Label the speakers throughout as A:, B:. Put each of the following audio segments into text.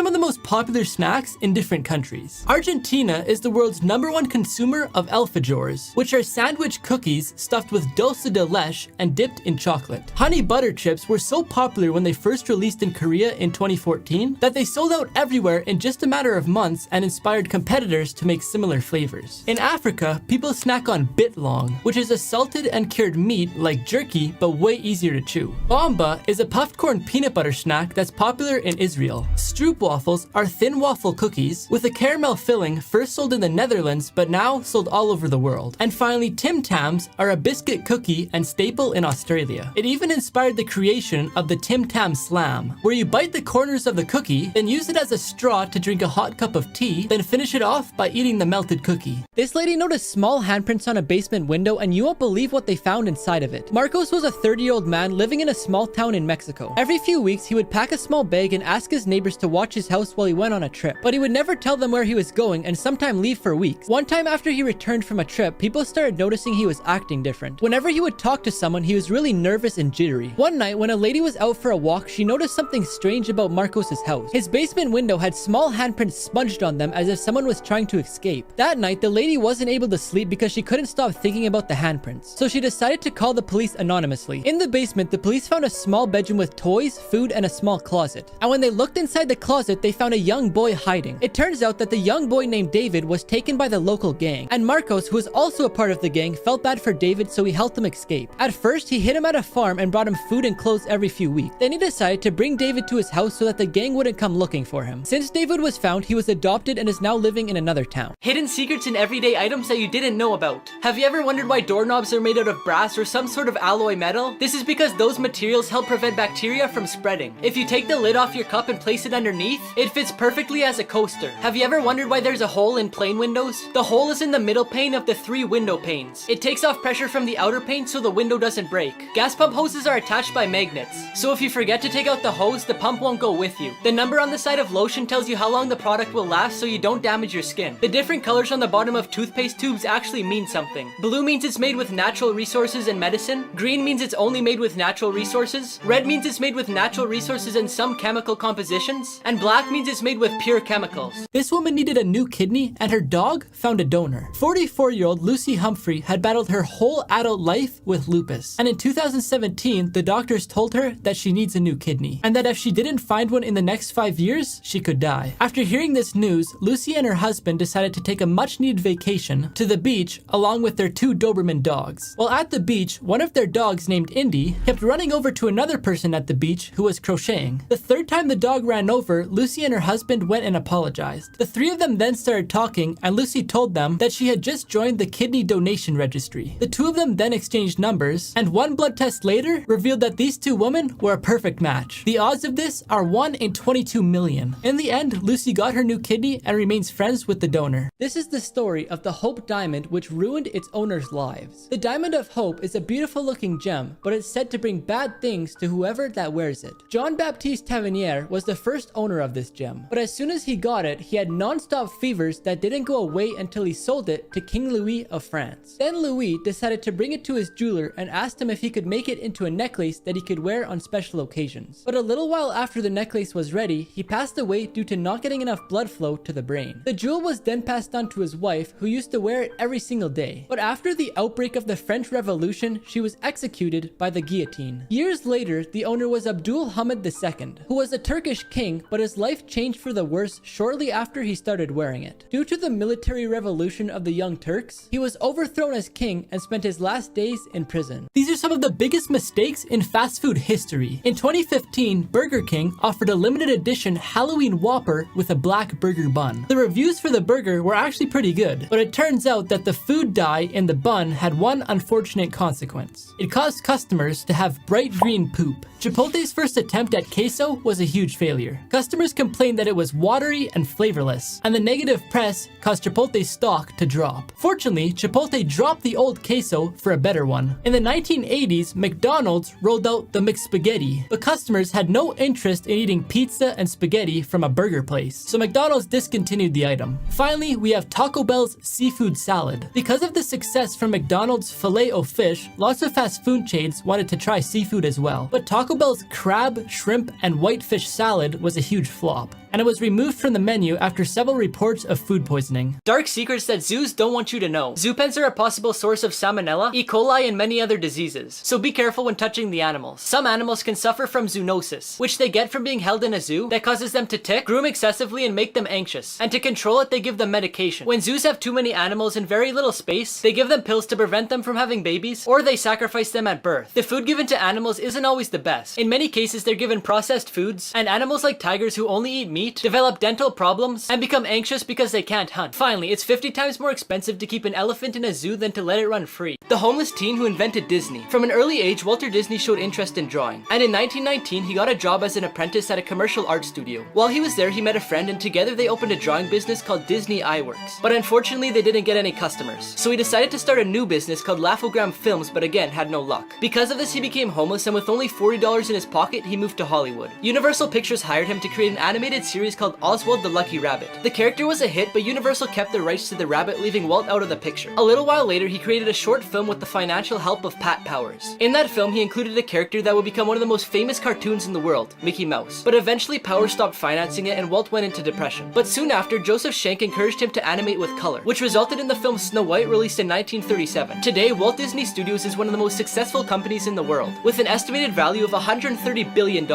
A: Some of the most popular snacks in different countries. Argentina is the world's #1 consumer of alfajores, which are sandwich cookies stuffed with dulce de leche and dipped in chocolate. Honey butter chips were so popular when they first released in Korea in 2014 that they sold out everywhere in just a matter of months and inspired competitors to make similar flavors. In Africa, people snack on bitlong, which is a salted and cured meat like jerky but way easier to chew. Bomba is a puffed corn peanut butter snack that's popular in Israel. Stroop waffles are thin waffle cookies with a caramel filling first sold in the Netherlands but now sold all over the world. And finally, Tim Tams are a biscuit cookie and staple in Australia. It even inspired the creation of the Tim Tam Slam, where you bite the corners of the cookie, then use it as a straw to drink a hot cup of tea, then finish it off by eating the melted cookie. This lady noticed small handprints on a basement window and you won't believe what they found inside of it. Marcos was a 30-year-old man living in a small town in Mexico. Every few weeks, he would pack a small bag and ask his neighbors to watch his house while he went on a trip. But he would never tell them where he was going and sometimes leave for weeks. One time after he returned from a trip, people started noticing he was acting different. Whenever he would talk to someone, he was really nervous and jittery. One night, when a lady was out for a walk, she noticed something strange about Marcos's house. His basement window had small handprints smudged on them as if someone was trying to escape. That night, the lady wasn't able to sleep because she couldn't stop thinking about the handprints. So she decided to call the police anonymously. In the basement, the police found a small bedroom with toys, food, and a small closet. And when they looked inside the closet, they found a young boy hiding. It turns out that the young boy named David was taken by the local gang. And Marcos, who was also a part of the gang, felt bad for David, so he helped him escape. At first, he hid him at a farm and brought him food and clothes every few weeks. Then he decided to bring David to his house so that the gang wouldn't come looking for him. Since David was found, he was adopted and is now living in another town. Hidden secrets in everyday items that you didn't know about. Have you ever wondered why doorknobs are made out of brass or some sort of alloy metal? This is because those materials help prevent bacteria from spreading. If you take the lid off your cup and place it underneath, it fits perfectly as a coaster. Have you ever wondered why there's a hole in plane windows? The hole is in the middle pane of the 3 window panes. It takes off pressure from the outer pane so the window doesn't break. Gas pump hoses are attached by magnets, so if you forget to take out the hose, the pump won't go with you. The number on the side of lotion tells you how long the product will last so you don't damage your skin. The different colors on the bottom of toothpaste tubes actually mean something. Blue means it's made with natural resources and medicine. Green means it's only made with natural resources. Red means it's made with natural resources and some chemical compositions. And black means it's made with pure chemicals. This woman needed a new kidney and her dog found a donor. 44-year-old Lucy Humphrey had battled her whole adult life with lupus. And in 2017, the doctors told her that she needs a new kidney and that if she didn't find one in the next 5 years, she could die. After hearing this news, Lucy and her husband decided to take a much-needed vacation to the beach along with their 2 Doberman dogs. While at the beach, one of their dogs named Indy kept running over to another person at the beach who was crocheting. The 3rd time the dog ran over, Lucy and her husband went and apologized. The 3 of them then started talking and Lucy told them that she had just joined the kidney donation registry. The 2 of them then exchanged numbers and one blood test later revealed that these 2 women were a perfect match. The odds of this are 1 in 22 million. In the end, Lucy got her new kidney and remains friends with the donor. This is the story of the Hope Diamond, which ruined its owner's lives. The Diamond of Hope is a beautiful looking gem, but it's said to bring bad things to whoever that wears it. Jean-Baptiste Tavernier was the first owner of this gem, but as soon as he got it, he had non-stop fevers that didn't go away until he sold it to King Louis of France. Then Louis decided to bring it to his jeweler and asked him if he could make it into a necklace that he could wear on special occasions. But a little while after the necklace was ready, he passed away due to not getting enough blood flow to the brain. The jewel was then passed on to his wife, who used to wear it every single day. But after the outbreak of the French Revolution, she was executed by the guillotine. Years later, the owner was Abdul Hamid II, who was a Turkish king, but his life changed for the worse shortly after he started wearing it. Due to the military revolution of the Young Turks, he was overthrown as king and spent his last days in prison. These are some of the biggest mistakes in fast food history. In 2015, Burger King offered a limited edition Halloween Whopper with a black burger bun. The reviews for the burger were actually pretty good, but it turns out that the food dye in the bun had one unfortunate consequence. It caused customers to have bright green poop. Chipotle's first attempt at queso was a huge failure. Customers complained that it was watery and flavorless, and the negative press caused Chipotle's stock to drop. Fortunately, Chipotle dropped the old queso for a better one. In the 1980s, McDonald's rolled out the McSpaghetti, but customers had no interest in eating pizza and spaghetti from a burger place, so McDonald's discontinued the item. Finally, we have Taco Bell's seafood salad. Because of the success from McDonald's Filet-O-Fish, lots of fast food chains wanted to try seafood as well, but Taco Bell's crab, shrimp, and whitefish salad was a huge flop. and it was removed from the menu after several reports of food poisoning. Dark secrets that zoos don't want you to know. Zoo pens are a possible source of salmonella, E. coli, and many other diseases, so be careful when touching the animals. Some animals can suffer from zoonosis, which they get from being held in a zoo that causes them to tick, groom excessively, and make them anxious. And to control it, they give them medication. When zoos have too many animals in very little space, they give them pills to prevent them from having babies, or they sacrifice them at birth. The food given to animals isn't always the best. In many cases, they're given processed foods, and animals like tigers who only eat meat develop dental problems and become anxious because they can't hunt. Finally, it's 50 times more expensive to keep an elephant in a zoo than to let it run free. The homeless teen who invented Disney. From an early age, Walter Disney showed interest in drawing, and in 1919, he got a job as an apprentice at a commercial art studio. While he was there, he met a friend, and together they opened a drawing business called Disney Eyeworks. But unfortunately, they didn't get any customers, so he decided to start a new business called Laugh-O-Gram Films, but again, had no luck. Because of this, he became homeless, and with only $40 in his pocket, he moved to Hollywood. Universal Pictures hired him to create an animated series called Oswald the Lucky Rabbit. The character was a hit, but Universal kept the rights to the rabbit, leaving Walt out of the picture. A little while later, he created a short film with the financial help of Pat Powers. In that film, he included a character that would become one of the most famous cartoons in the world, Mickey Mouse. But eventually, Powers stopped financing it, and Walt went into depression. But soon after, Joseph Schenck encouraged him to animate with color, which resulted in the film Snow White, released in 1937. Today, Walt Disney Studios is one of the most successful companies in the world, with an estimated value of $130 billion.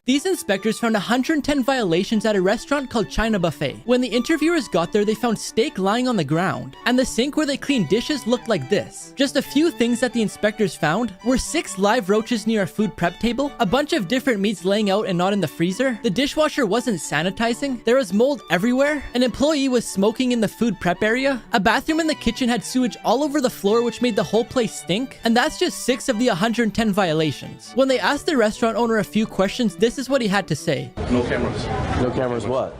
A: These inspectors found 110 violations at a restaurant called China Buffet. When the interviewers got there, they found steak lying on the ground, and the sink where they cleaned dishes looked like this. Just a few things that the inspectors found were 6 live roaches near a food prep table, a bunch of different meats laying out and not in the freezer, the dishwasher wasn't sanitizing, there was mold everywhere, an employee was smoking in the food prep area, a bathroom in the kitchen had sewage all over the floor which made the whole place stink, and that's just 6 of the 110 violations. When they asked the restaurant owner a few questions, this is what he had to say.
B: No cameras.
C: No cameras what?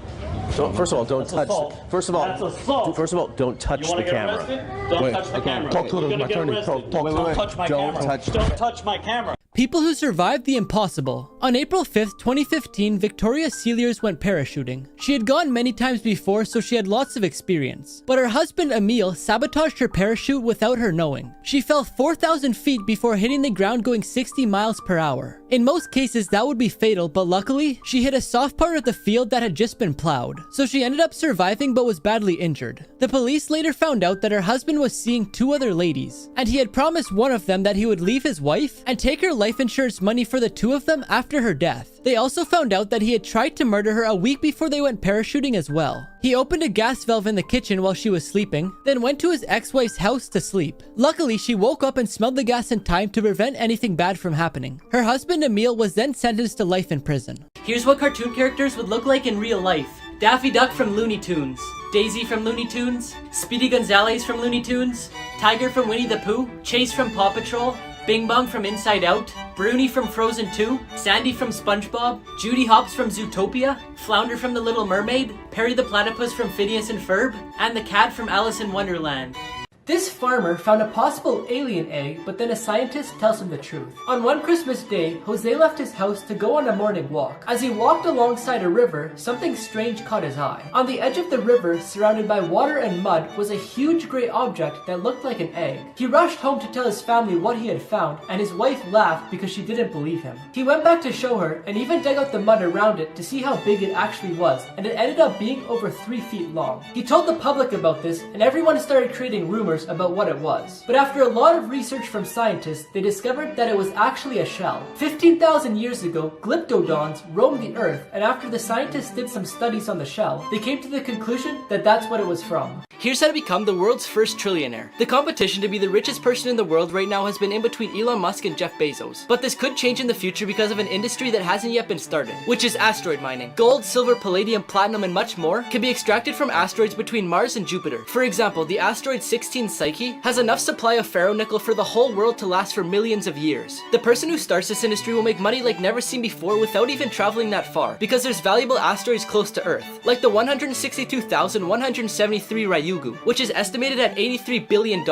C: First of all, don't touch. First of all, don't touch the camera.
B: Don't touch the camera. Talk to my attorney. Don't touch my camera. Don't touch my camera.
A: People who survived the impossible. On April 5th, 2015, Victoria Sealiers went parachuting. She had gone many times before, so she had lots of experience. But her husband, Emil, sabotaged her parachute without her knowing. She fell 4,000 feet before hitting the ground going 60 miles per hour. In most cases, that would be fatal, but luckily, she hit a soft part of the field that had just been plowed. So she ended up surviving but was badly injured. The police later found out that her husband was seeing 2 other ladies, and he had promised one of them that he would leave his wife and take her life insurance money for the 2 of them after her death. They also found out that he had tried to murder her a week before they went parachuting as well. He opened a gas valve in the kitchen while she was sleeping, then went to his ex-wife's house to sleep. Luckily, she woke up and smelled the gas in time to prevent anything bad from happening. Her husband, Emil, was then sentenced to life in prison. Here's what cartoon characters would look like in real life. Daffy Duck from Looney Tunes, Daisy from Looney Tunes, Speedy Gonzales from Looney Tunes, Tiger from Winnie the Pooh, Chase from Paw Patrol, Bing Bong from Inside Out, Bruni from Frozen 2, Sandy from SpongeBob, Judy Hopps from Zootopia, Flounder from The Little Mermaid, Perry the Platypus from Phineas and Ferb, and the cat from Alice in Wonderland. This farmer found a possible alien egg, but then a scientist tells him the truth. On one Christmas day, Jose left his house to go on a morning walk. As he walked alongside a river, something strange caught his eye. On the edge of the river, surrounded by water and mud, was a huge gray object that looked like an egg. He rushed home to tell his family what he had found, and his wife laughed because she didn't believe him. He went back to show her, and even dug out the mud around it to see how big it actually was, and it ended up being over 3 feet long. He told the public about this, and everyone started creating rumors about what it was. But after a lot of research from scientists, they discovered that it was actually a shell. 15,000 years ago, glyptodons roamed the earth, and after the scientists did some studies on the shell, they came to the conclusion that that's what it was from. Here's how to become the world's first trillionaire. The competition to be the richest person in the world right now has been in between Elon Musk and Jeff Bezos. But this could change in the future because of an industry that hasn't yet been started, which is asteroid mining. Gold, silver, palladium, platinum, and much more can be extracted from asteroids between Mars and Jupiter. For example, the asteroid 16 Psyche has enough supply of ferronickel for the whole world to last for millions of years. The person who starts this industry will make money like never seen before without even traveling that far, because there's valuable asteroids close to Earth, like the 162,173 Ryugu Yugu, which is estimated at $83 billion.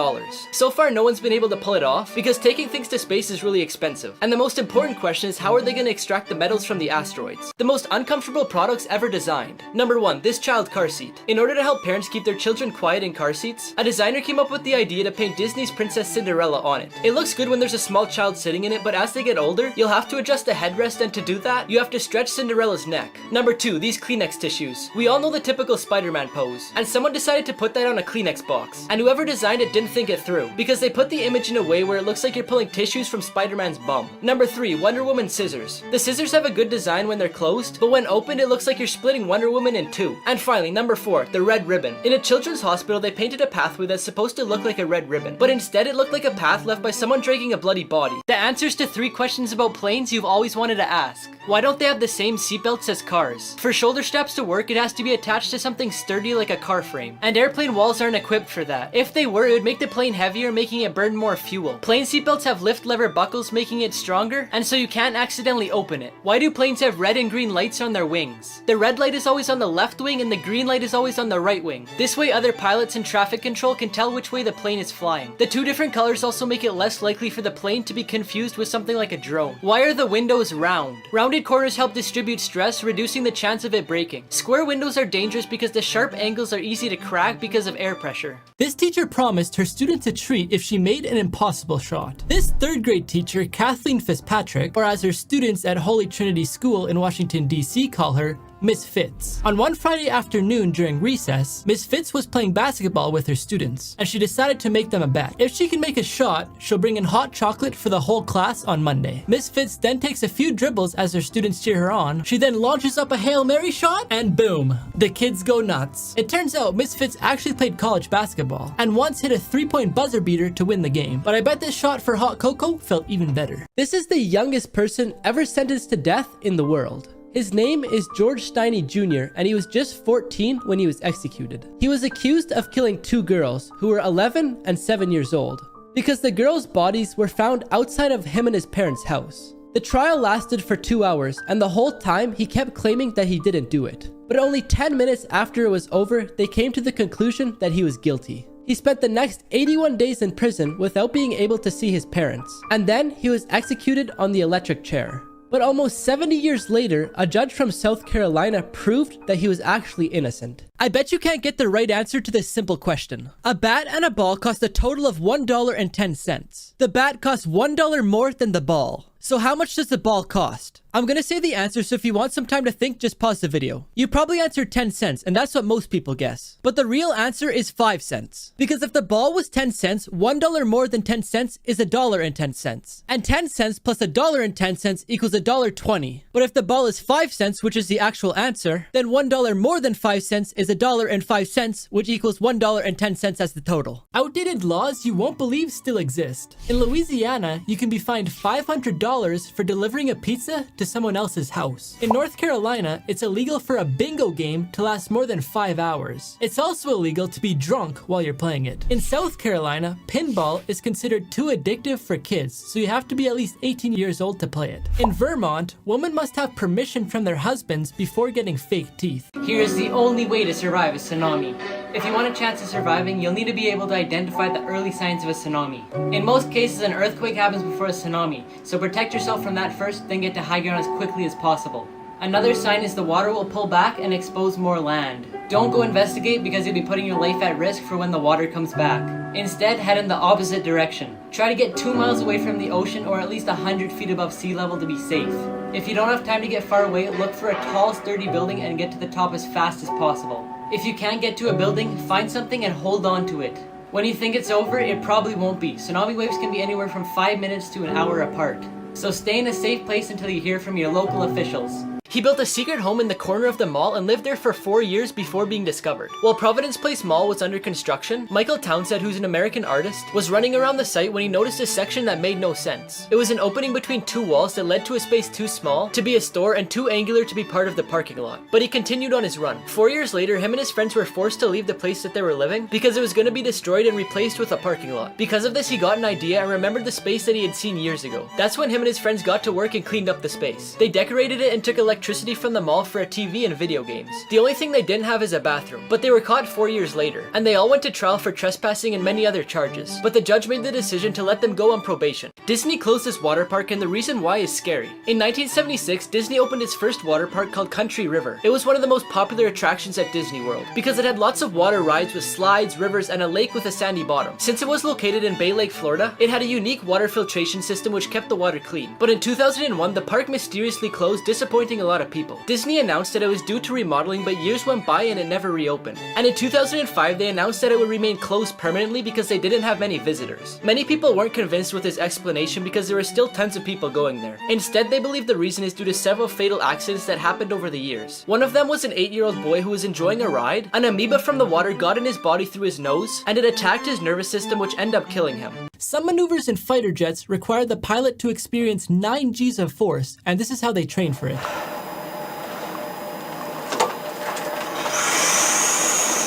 A: So far, no one's been able to pull it off because taking things to space is really expensive. And the most important question is, how are they going to extract the metals from the asteroids? The most uncomfortable products ever designed. Number 1, this child car seat. In order to help parents keep their children quiet in car seats, a designer came up with the idea to paint Disney's Princess Cinderella on it. It looks good when there's a small child sitting in it, but as they get older, you'll have to adjust the headrest, and to do that, you have to stretch Cinderella's neck. Number 2, these Kleenex tissues. We all know the typical Spider-Man pose, and someone decided to put that on a Kleenex box, and whoever designed it didn't think it through, because they put the image in a way where it looks like you're pulling tissues from Spider-Man's bum. Number 3, Wonder Woman scissors. The scissors have a good design when they're closed, but when opened it looks like you're splitting Wonder Woman in two. And finally, number 4, the red ribbon. In a children's hospital, they painted a pathway that's supposed to look like a red ribbon, but instead it looked like a path left by someone dragging a bloody body. The answers to 3 questions about planes you've always wanted to ask. Why don't they have the same seatbelts as cars? For shoulder straps to work, it has to be attached to something sturdy like a car frame, and airplane walls aren't equipped for that. If they were, it would make the plane heavier, making it burn more fuel. Plane seatbelts have lift lever buckles, making it stronger, and so you can't accidentally open it. Why do planes have red and green lights on their wings? The red light is always on the left wing and the green light is always on the right wing. This way other pilots in traffic control can tell which way the plane is flying. The 2 different colors also make it less likely for the plane to be confused with something like a drone. Why are the windows round? Rounded corners help distribute stress, reducing the chance of it breaking. Square windows are dangerous because the sharp angles are easy to crack because of air pressure. This teacher promised her students a treat if she made an impossible shot. This 3rd grade teacher, Kathleen Fitzpatrick, or as her students at Holy Trinity School in Washington, D.C. call her, Miss Fitz. On one Friday afternoon during recess, Miss Fitz was playing basketball with her students, and she decided to make them a bet. If she can make a shot, she'll bring in hot chocolate for the whole class on Monday. Miss Fitz then takes a few dribbles as her students cheer her on. She then launches up a Hail Mary shot, and boom, the kids go nuts. It turns out Miss Fitz actually played college basketball, and once hit a 3-point buzzer beater to win the game. But I bet this shot for hot cocoa felt even better. This is the youngest person ever sentenced to death in the world. His name is George Steiny Jr., and he was just 14 when he was executed. He was accused of killing 2 girls who were 11 and 7 years old, because the girls' bodies were found outside of him and his parents' house. The trial lasted for 2 hours, and the whole time he kept claiming that he didn't do it. But only 10 minutes after it was over, they came to the conclusion that he was guilty. He spent the next 81 days in prison without being able to see his parents, and then he was executed on the electric chair. But almost 70 years later, a judge from South Carolina proved that he was actually innocent. I bet you can't get the right answer to this simple question. A bat and a ball cost a total of $1.10. The bat costs $1 more than the ball. So how much does the ball cost? I'm gonna say the answer, so if you want some time to think, just pause the video. You probably answered 10 cents, and that's what most people guess. But the real answer is 5 cents. Because if the ball was 10 cents, $1 more than 10 cents is $1.10. And 10 cents plus $1.10 equals $1.20. But if the ball is 5 cents, which is the actual answer, then $1 more than 5 cents is $1.05, which equals $1.10 as the total. Outdated laws you won't believe still exist. In Louisiana, you can be fined $500 for delivering a pizza to someone else's house. In North Carolina, it's illegal for a bingo game to last more than 5 hours. It's also illegal to be drunk while you're playing it. In South Carolina, pinball is considered too addictive for kids, so you have to be at least 18 years old to play it. In Vermont, women must have permission from their husbands before getting fake teeth. Here's the only way to survive a tsunami. If you want a chance of surviving, you'll need to be able to identify the early signs of a tsunami. In most cases, an earthquake happens before a tsunami, so protect yourself from that first, then get to high ground as quickly as possible. Another sign is the water will pull back and expose more land. Don't go investigate because you'll be putting your life at risk for when the water comes back. Instead, head in the opposite direction. Try to get 2 miles away from the ocean or at least 100 feet above sea level to be safe. If you don't have time to get far away, look for a tall, sturdy building and get to the top as fast as possible. If you can't get to a building, find something and hold on to it. When you think it's over, it probably won't be. Tsunami waves can be anywhere from 5 minutes to an hour apart. So stay in a safe place until you hear from your local officials. He built a secret home in the corner of the mall and lived there for 4 years before being discovered. While Providence Place Mall was under construction, Michael Townsend, who's an American artist, was running around the site when he noticed a section that made no sense. It was an opening between 2 walls that led to a space too small to be a store and too angular to be part of the parking lot. But he continued on his run. 4 years later, him and his friends were forced to leave the place that they were living because it was going to be destroyed and replaced with a parking lot. Because of this, he got an idea and remembered the space that he had seen years ago. That's when him and his friends got to work and cleaned up the space. They decorated it and took electricity electricity from the mall for a TV and video games. The only thing they didn't have is a bathroom, but they were caught 4 years later, and they all went to trial for trespassing and many other charges, but the judge made the decision to let them go on probation. Disney closed this water park, and the reason why is scary. In 1976, Disney opened its first water park called Country River. It was one of the most popular attractions at Disney World because it had lots of water rides with slides, rivers, and a lake with a sandy bottom. Since it was located in Bay Lake, Florida, it had a unique water filtration system which kept the water clean. But in 2001, the park mysteriously closed, disappointing a lot of people. Disney announced that it was due to remodeling, but years went by and it never reopened. And in 2005, they announced that it would remain closed permanently because they didn't have many visitors. Many people weren't convinced with this explanation because there were still tons of people going there. Instead, they believe the reason is due to several fatal accidents that happened over the years. One of them was an 8-year-old boy who was enjoying a ride. An amoeba from the water got in his body through his nose, and it attacked his nervous system, which ended up killing him.
B: Some maneuvers in fighter jets require the pilot to experience 9 Gs of force, and this is how they train for it.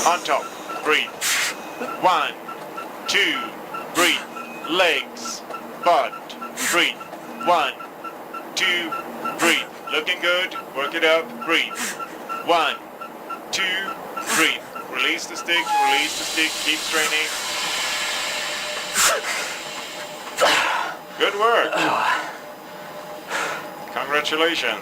D: On top, breathe. 1, 2, breathe. Legs, butt, breathe. 1, 2, breathe. Looking good, work it up, breathe. 1, 2, breathe. Release the stick, keep straining. Good work. Congratulations.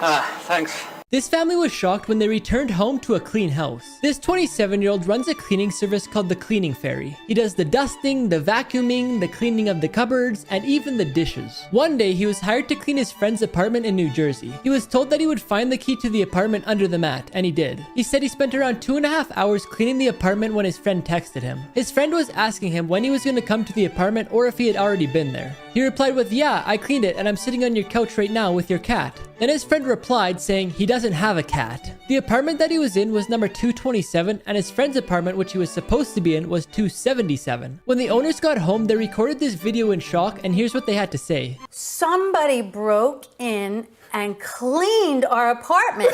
A: Thanks.
B: This family was shocked when they returned home to a clean house. This 27-year-old runs a cleaning service called the Cleaning Fairy. He does the dusting, the vacuuming, the cleaning of the cupboards, and even the dishes. One day, he was hired to clean his friend's apartment in New Jersey. He was told that he would find the key to the apartment under the mat, and he did. He said he spent around 2.5 hours cleaning the apartment when his friend texted him. His friend was asking him when he was going to come to the apartment or if he had already been there. He replied with, "Yeah, I cleaned it and I'm sitting on your couch right now with your cat." Then his friend replied saying he doesn't have a cat. The apartment that he was in was number 227, and his friend's apartment, which he was supposed to be in, was 277. When the owners got home, they recorded this video in shock, and here's what they had to say.
E: Somebody broke in and cleaned our apartment.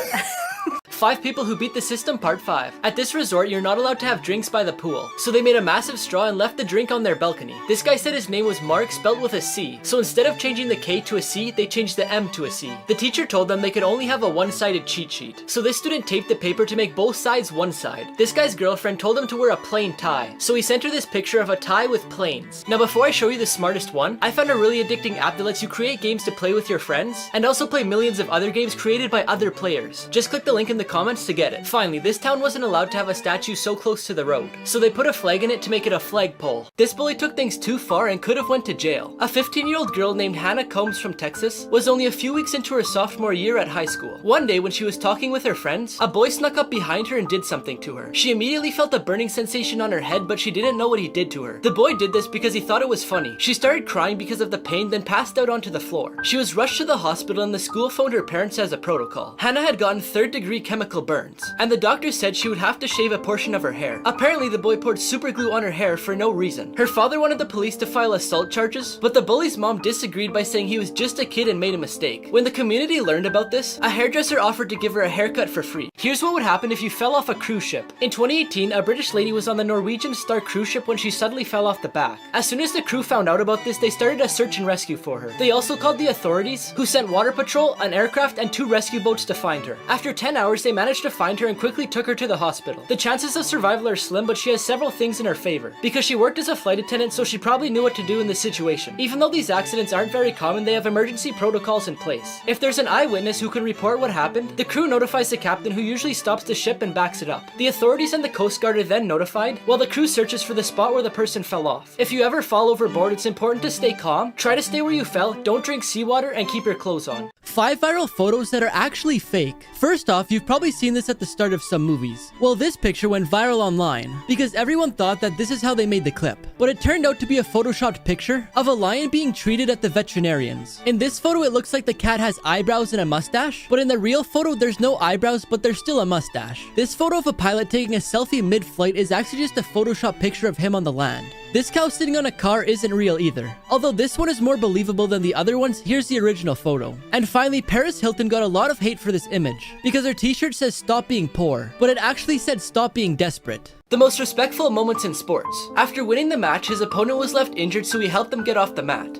A: 5 people who beat the system, part 5. At this resort, you're not allowed to have drinks by the pool, so they made a massive straw and left the drink on their balcony. This guy said his name was Mark, spelled with a C, so instead of changing the K to a C, they changed the M to a C. The teacher told them they could only have a one-sided cheat sheet, so this student taped the paper to make both sides one side. This guy's girlfriend told him to wear a plain tie, so he sent her this picture of a tie with planes. Now before I show you the smartest one, I found a really addicting app that lets you create games to play with your friends, and also play millions of other games created by other players. Just click the link in the comments to get it. Finally, this town wasn't allowed to have a statue so close to the road, so they put a flag in it to make it a flagpole. This bully took things too far and could have went to jail. A 15-year-old girl named Hannah Combs from Texas was only a few weeks into her sophomore year at high school. One day when she was talking with her friends, a boy snuck up behind her and did something to her. She immediately felt a burning sensation on her head, but she didn't know what he did to her. The boy did this because he thought it was funny. She started crying because of the pain, then passed out onto the floor. She was rushed to the hospital and the school phoned her parents as a protocol. Hannah had gotten 3rd-degree chemical burns, and the doctor said she would have to shave a portion of her hair. Apparently, the boy poured super glue on her hair for no reason. Her father wanted the police to file assault charges, but the bully's mom disagreed by saying he was just a kid and made a mistake. When the community learned about this, a hairdresser offered to give her a haircut for free. Here's what would happen if you fell off a cruise ship. In 2018, a British lady was on the Norwegian Star cruise ship when she suddenly fell off the back. As soon as the crew found out about this, they started a search and rescue for her. They also called the authorities, who sent water patrol, an aircraft, and 2 rescue boats to find her. After 10 hours, they managed to find her and quickly took her to the hospital. The chances of survival are slim, but she has several things in her favor. Because she worked as a flight attendant, so she probably knew what to do in this situation. Even though these accidents aren't very common, they have emergency protocols in place. If there's an eyewitness who can report what happened, the crew notifies the captain, who usually stops the ship and backs it up. The authorities and the Coast Guard are then notified, while the crew searches for the spot where the person fell off. If you ever fall overboard, it's important to stay calm, try to stay where you fell, don't drink seawater, and keep your clothes on.
B: 5 viral photos that are actually fake. First off, you've probably seen this at the start of some movies. Well, this picture went viral online because everyone thought that this is how they made the clip. But it turned out to be a photoshopped picture of a lion being treated at the veterinarians. In this photo, it looks like the cat has eyebrows and a mustache, but in the real photo, there's no eyebrows, but there's still a mustache. This photo of a pilot taking a selfie mid-flight is actually just a Photoshop picture of him on the land. This cow sitting on a car isn't real either. Although this one is more believable than the other ones, here's the original photo. And finally, Paris Hilton got a lot of hate for this image because her t-shirt says "Stop being poor," but it actually said "Stop being desperate."
A: The most respectful moments in sports. After winning the match, his opponent was left injured, so he helped them get off the mat.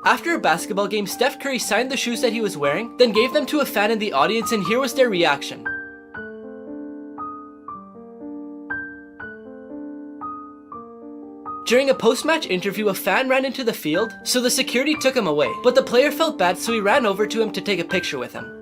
A: After a basketball game, Steph Curry signed the shoes that he was wearing, then gave them to a fan in the audience, and here was their reaction. During a post-match interview, a fan ran into the field, so the security took him away. But the player felt bad, so he ran over to him to take a picture with him.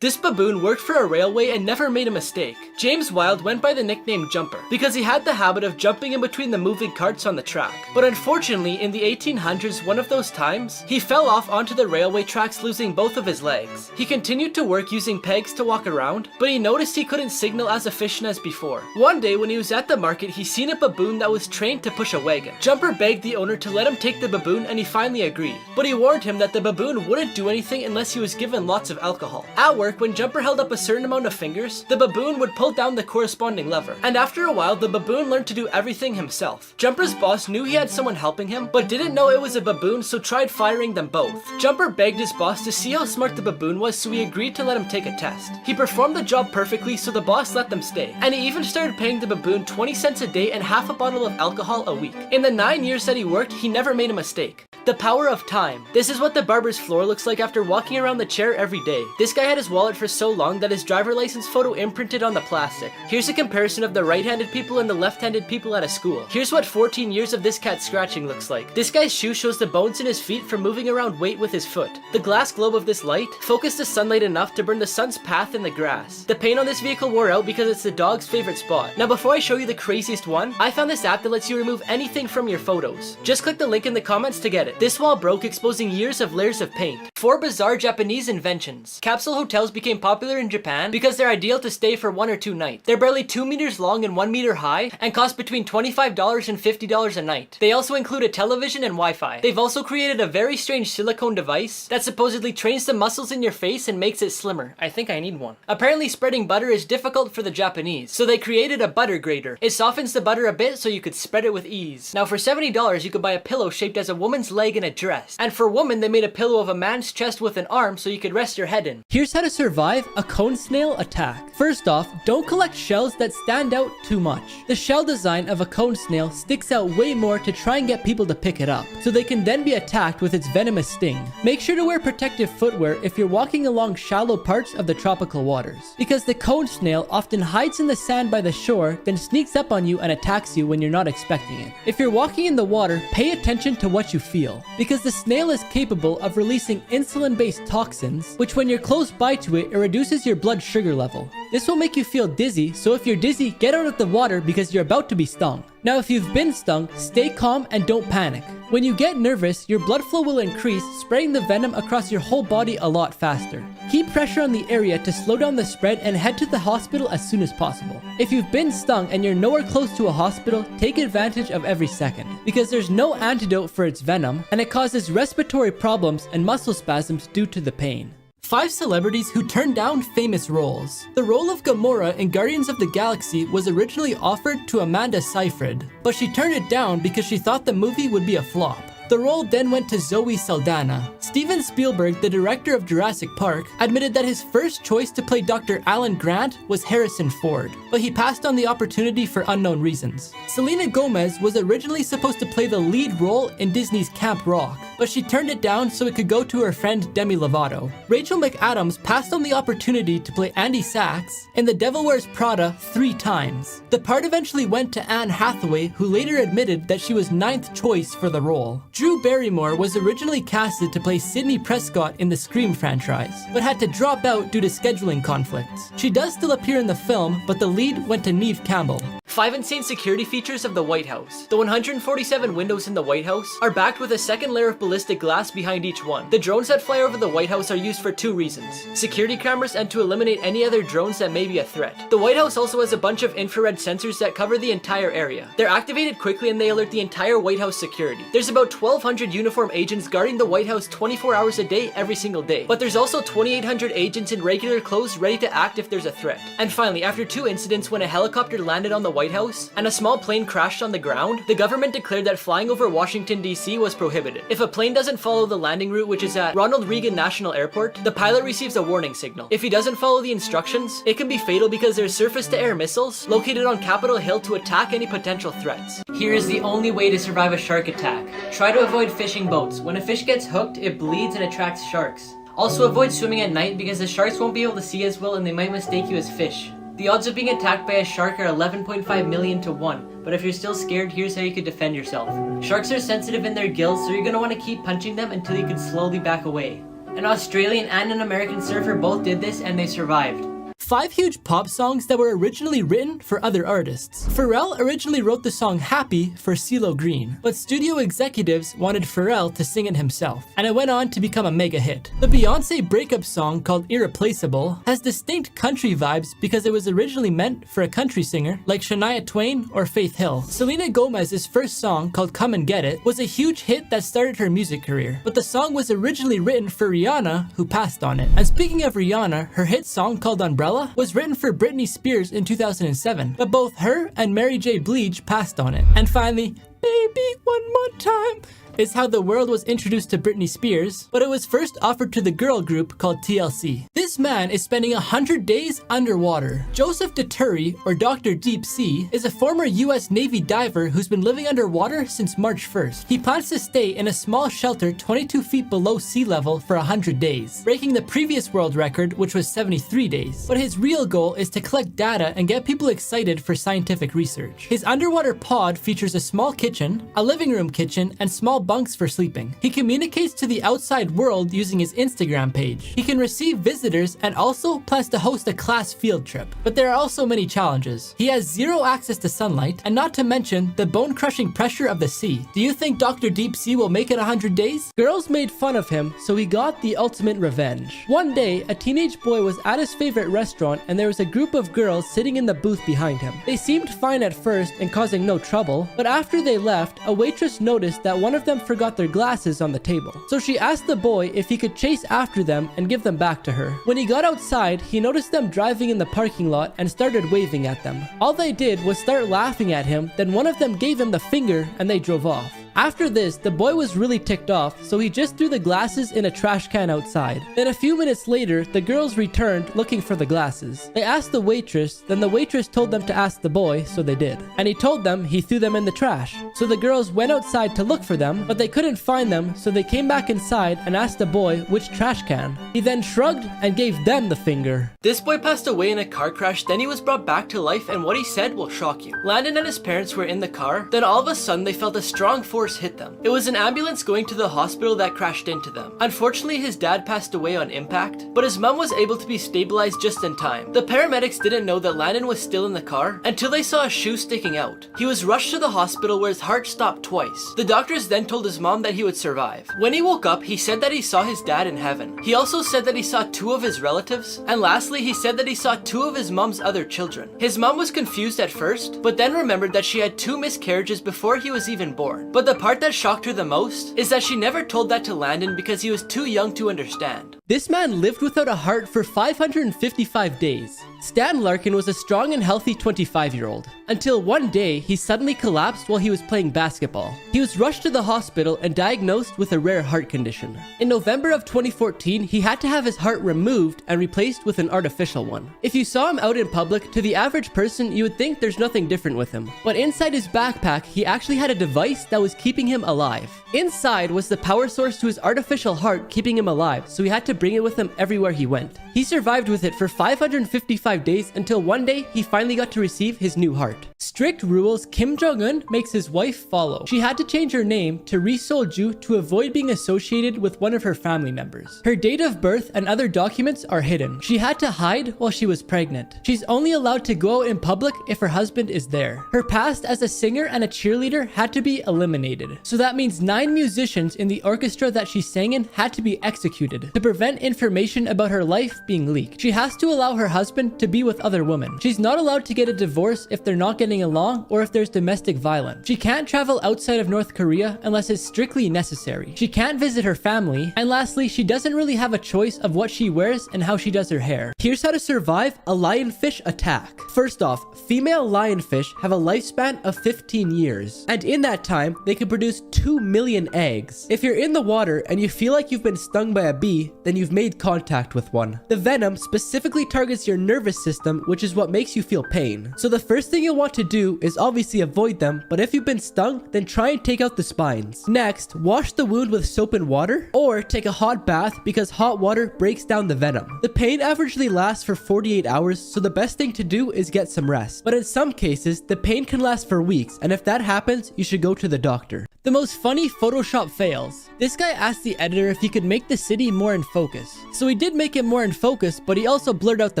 A: This baboon worked for a railway and never made a mistake. James Wilde went by the nickname Jumper because he had the habit of jumping in between the moving carts on the track. But unfortunately, in the 1800s, one of those times, he fell off onto the railway tracks, losing both of his legs. He continued to work using pegs to walk around, but he noticed he couldn't signal as efficient as before. One day when he was at the market, he seen a baboon that was trained to push a wagon. Jumper begged the owner to let him take the baboon, and he finally agreed. But he warned him that the baboon wouldn't do anything unless he was given lots of alcohol. At work, when Jumper held up a certain amount of fingers, the baboon would pull down the corresponding lever. And after a while, the baboon learned to do everything himself. Jumper's boss knew he had someone helping him, but didn't know it was a baboon, so tried firing them both. Jumper begged his boss to see how smart the baboon was, so he agreed to let him take a test. He performed the job perfectly, so the boss let them stay. And he even started paying the baboon 20 cents a day and half a bottle of alcohol a week. In the 9 years that he worked, he never made a mistake. The power of time. This is what the barber's floor looks like after walking around the chair every day. This guy had his wallet for so long that his driver license photo imprinted on the plastic. Here's a comparison of the right-handed people and the left-handed people at a school. Here's what 14 years of this cat scratching looks like. This guy's shoe shows the bones in his feet from moving around weight with his foot. The glass globe of this light focused the sunlight enough to burn the sun's path in the grass. The paint on this vehicle wore out because it's the dog's favorite spot. Now before I show you the craziest one, I found this app that lets you remove anything from your photos. Just click the link in the comments to get it. This wall broke, exposing years of layers of paint. 4 bizarre Japanese inventions. Capsule hotels became popular in Japan because they're ideal to stay for 1 or 2 nights. They're barely 2 meters long and 1 meter high and cost between $25 and $50 a night. They also include a television and Wi-Fi. They've also created a very strange silicone device that supposedly trains the muscles in your face and makes it slimmer. I think I need one. Apparently spreading butter is difficult for the Japanese, so they created a butter grater. It softens the butter a bit so you could spread it with ease. Now for $70 you could buy a pillow shaped as a woman's leg in a dress. And for women, they made a pillow of a man's chest with an arm so you could rest your head in.
B: Here's how to survive a cone snail attack. First off, don't collect shells that stand out too much. The shell design of a cone snail sticks out way more to try and get people to pick it up, so they can then be attacked with its venomous sting. Make sure to wear protective footwear if you're walking along shallow parts of the tropical waters, because the cone snail often hides in the sand by the shore, then sneaks up on you and attacks you when you're not expecting it. If you're walking in the water, pay attention to what you feel, because the snail is capable of releasing insulin-based toxins, which when you're close by to it, it reduces your blood sugar level. This will make you feel dizzy, so if you're dizzy, get out of the water because you're about to be stung. Now if you've been stung, stay calm and don't panic. When you get nervous, your blood flow will increase, spreading the venom across your whole body a lot faster. Keep pressure on the area to slow down the spread and head to the hospital as soon as possible. If you've been stung and you're nowhere close to a hospital, take advantage of every second, because there's no antidote for its venom, and it causes respiratory problems and muscle spasms due to the pain.
A: 5 celebrities who turned down famous roles. The role of Gamora in Guardians of the Galaxy was originally offered to Amanda Seyfried, but she turned it down because she thought the movie would be a flop. The role then went to Zoe Saldana. Steven Spielberg, the director of Jurassic Park, admitted that his first choice to play Dr. Alan Grant was Harrison Ford, but he passed on the opportunity for unknown reasons. Selena Gomez was originally supposed to play the lead role in Disney's Camp Rock, but she turned it down so it could go to her friend Demi Lovato. Rachel McAdams passed on the opportunity to play Andy Sachs in The Devil Wears Prada 3 times. The part eventually went to Anne Hathaway, who later admitted that she was 9th choice for the role. Drew Barrymore was originally casted to play Sidney Prescott in the Scream franchise, but had to drop out due to scheduling conflicts. She does still appear in the film, but the lead went to Neve Campbell. 5 insane security features of the White House. The 147 windows in the White House are backed with a second layer of ballistic glass behind each one. The drones that fly over the White House are used for 2 reasons: security cameras and to eliminate any other drones that may be a threat. The White House also has a bunch of infrared sensors that cover the entire area. They're activated quickly and they alert the entire White House security. There's about 12
B: 1,200 uniform agents guarding the White House 24 hours a day every single day. But there's also 2,800 agents in regular clothes ready to act if there's a threat. And finally, after 2 incidents when a helicopter landed on the White House and a small plane crashed on the ground, the government declared that flying over Washington, D.C. was prohibited. If a plane doesn't follow the landing route, which is at Ronald Reagan National Airport, the pilot receives a warning signal. If he doesn't follow the instructions, it can be fatal because there's surface-to-air missiles located on Capitol Hill to attack any potential threats. Here is the only way to survive a shark attack. Try to avoid fishing boats. When a fish gets hooked, it bleeds and attracts sharks. Also avoid swimming at night because the sharks won't be able to see as well and they might mistake you as fish. The odds of being attacked by a shark are 11.5 million to 1, but if you're still scared, here's how you could defend yourself. Sharks are sensitive in their gills, so you're going to want to keep punching them until you can slowly back away. An Australian and an American surfer both did this and they survived.
A: 5 huge pop songs that were originally written for other artists. Pharrell originally wrote the song Happy for CeeLo Green, but studio executives wanted Pharrell to sing it himself, and it went on to become a mega hit. The Beyoncé breakup song called Irreplaceable has distinct country vibes because it was originally meant for a country singer like Shania Twain or Faith Hill. Selena Gomez's first song called Come and Get It was a huge hit that started her music career, but the song was originally written for Rihanna, who passed on it. And speaking of Rihanna, her hit song called Umbrella was written for Britney Spears in 2007, but both her and Mary J. Blige passed on it. And finally, Baby One More Time is how the world was introduced to Britney Spears, but it was first offered to the girl group called TLC. This man is spending 100 days underwater. Joseph Dituri, or Dr. Deep Sea, is a former US Navy diver who's been living underwater since March 1st. He plans to stay in a small shelter 22 feet below sea level for 100 days, breaking the previous world record, which was 73 days. But his real goal is to collect data and get people excited for scientific research. His underwater pod features a small kitchen, a living room kitchen, and small bunks for sleeping. He communicates to the outside world using his Instagram page. He can receive visitors and also plans to host a class field trip. But there are also many challenges. He has zero access to sunlight, and not to mention the bone-crushing pressure of the sea. Do you think Dr. Deep Sea will make it 100 days?
B: Girls made fun of him, so he got the ultimate revenge. One day, a teenage boy was at his favorite restaurant and there was a group of girls sitting in the booth behind him. They seemed fine at first and causing no trouble, but after they left, a waitress noticed that one of them forgot their glasses on the table. So she asked the boy if he could chase after them and give them back to her. When he got outside, he noticed them driving in the parking lot and started waving at them. All they did was start laughing at him, then one of them gave him the finger and they drove off. After this, the boy was really ticked off, so he just threw the glasses in a trash can outside. Then a few minutes later, the girls returned looking for the glasses. They asked the waitress, then the waitress told them to ask the boy, so they did. And he told them he threw them in the trash. So the girls went outside to look for them, but they couldn't find them, so they came back inside and asked the boy which trash can. He then shrugged and gave them the finger.
A: This boy passed away in a car crash, then he was brought back to life, and what he said will shock you. Landon and his parents were in the car, then all of a sudden they felt a strong force hit them. It was an ambulance going to the hospital that crashed into them. Unfortunately, his dad passed away on impact, but his mom was able to be stabilized just in time. The paramedics didn't know that Landon was still in the car until they saw a shoe sticking out. He was rushed to the hospital where his heart stopped twice. The doctors then told his mom that he would survive. When he woke up, he said that he saw his dad in heaven. He also said that he saw 2 of his relatives, and lastly, he said that he saw 2 of his mom's other children. His mom was confused at first, but then remembered that she had 2 miscarriages before he was even born. But the part that shocked her the most is that she never told that to Landon because he was too young to understand.
B: This man lived without a heart for 555 days. Stan Larkin was a strong and healthy 25-year-old, until one day he suddenly collapsed while he was playing basketball. He was rushed to the hospital and diagnosed with a rare heart condition. In November of 2014, he had to have his heart removed and replaced with an artificial one. If you saw him out in public, to the average person, you would think there's nothing different with him. But inside his backpack, he actually had a device that was keeping him alive. Inside was the power source to his artificial heart keeping him alive, so he had to bring it with him everywhere he went. He survived with it for 555 days until one day he finally got to receive his new heart. Strict rules Kim Jong-un makes his wife follow. She had to change her name to Ri Sol-ju to avoid being associated with one of her family members. Her date of birth and other documents are hidden. She had to hide while she was pregnant. She's only allowed to go out in public if her husband is there. Her past as a singer and a cheerleader had to be eliminated. So that means 9 musicians in the orchestra that she sang in had to be executed. To prevent prevent information about her life being leaked. She has to allow her husband to be with other women. She's not allowed to get a divorce if they're not getting along or if there's domestic violence. She can't travel outside of North Korea unless it's strictly necessary. She can't visit her family. And lastly, she doesn't really have a choice of what she wears and how she does her hair. Here's how to survive a lionfish attack. First off, female lionfish have a lifespan of 15 years. And in that time, they can produce 2 million eggs. If you're in the water and you feel like you've been stung by a bee, then you've made contact with one. The venom specifically targets your nervous system, which is what makes you feel pain. So the first thing you'll want to do is obviously avoid them, but if you've been stung, then try and take out the spines. Next, wash the wound with soap and water, or take a hot bath because hot water breaks down the venom. The pain averagely lasts for 48 hours, so the best thing to do is get some rest. But in some cases, the pain can last for weeks, and if that happens, you should go to the doctor.
A: The most funny Photoshop fails. This guy asked the editor if he could make the city more in focus. So he did make it more in focus, but he also blurred out the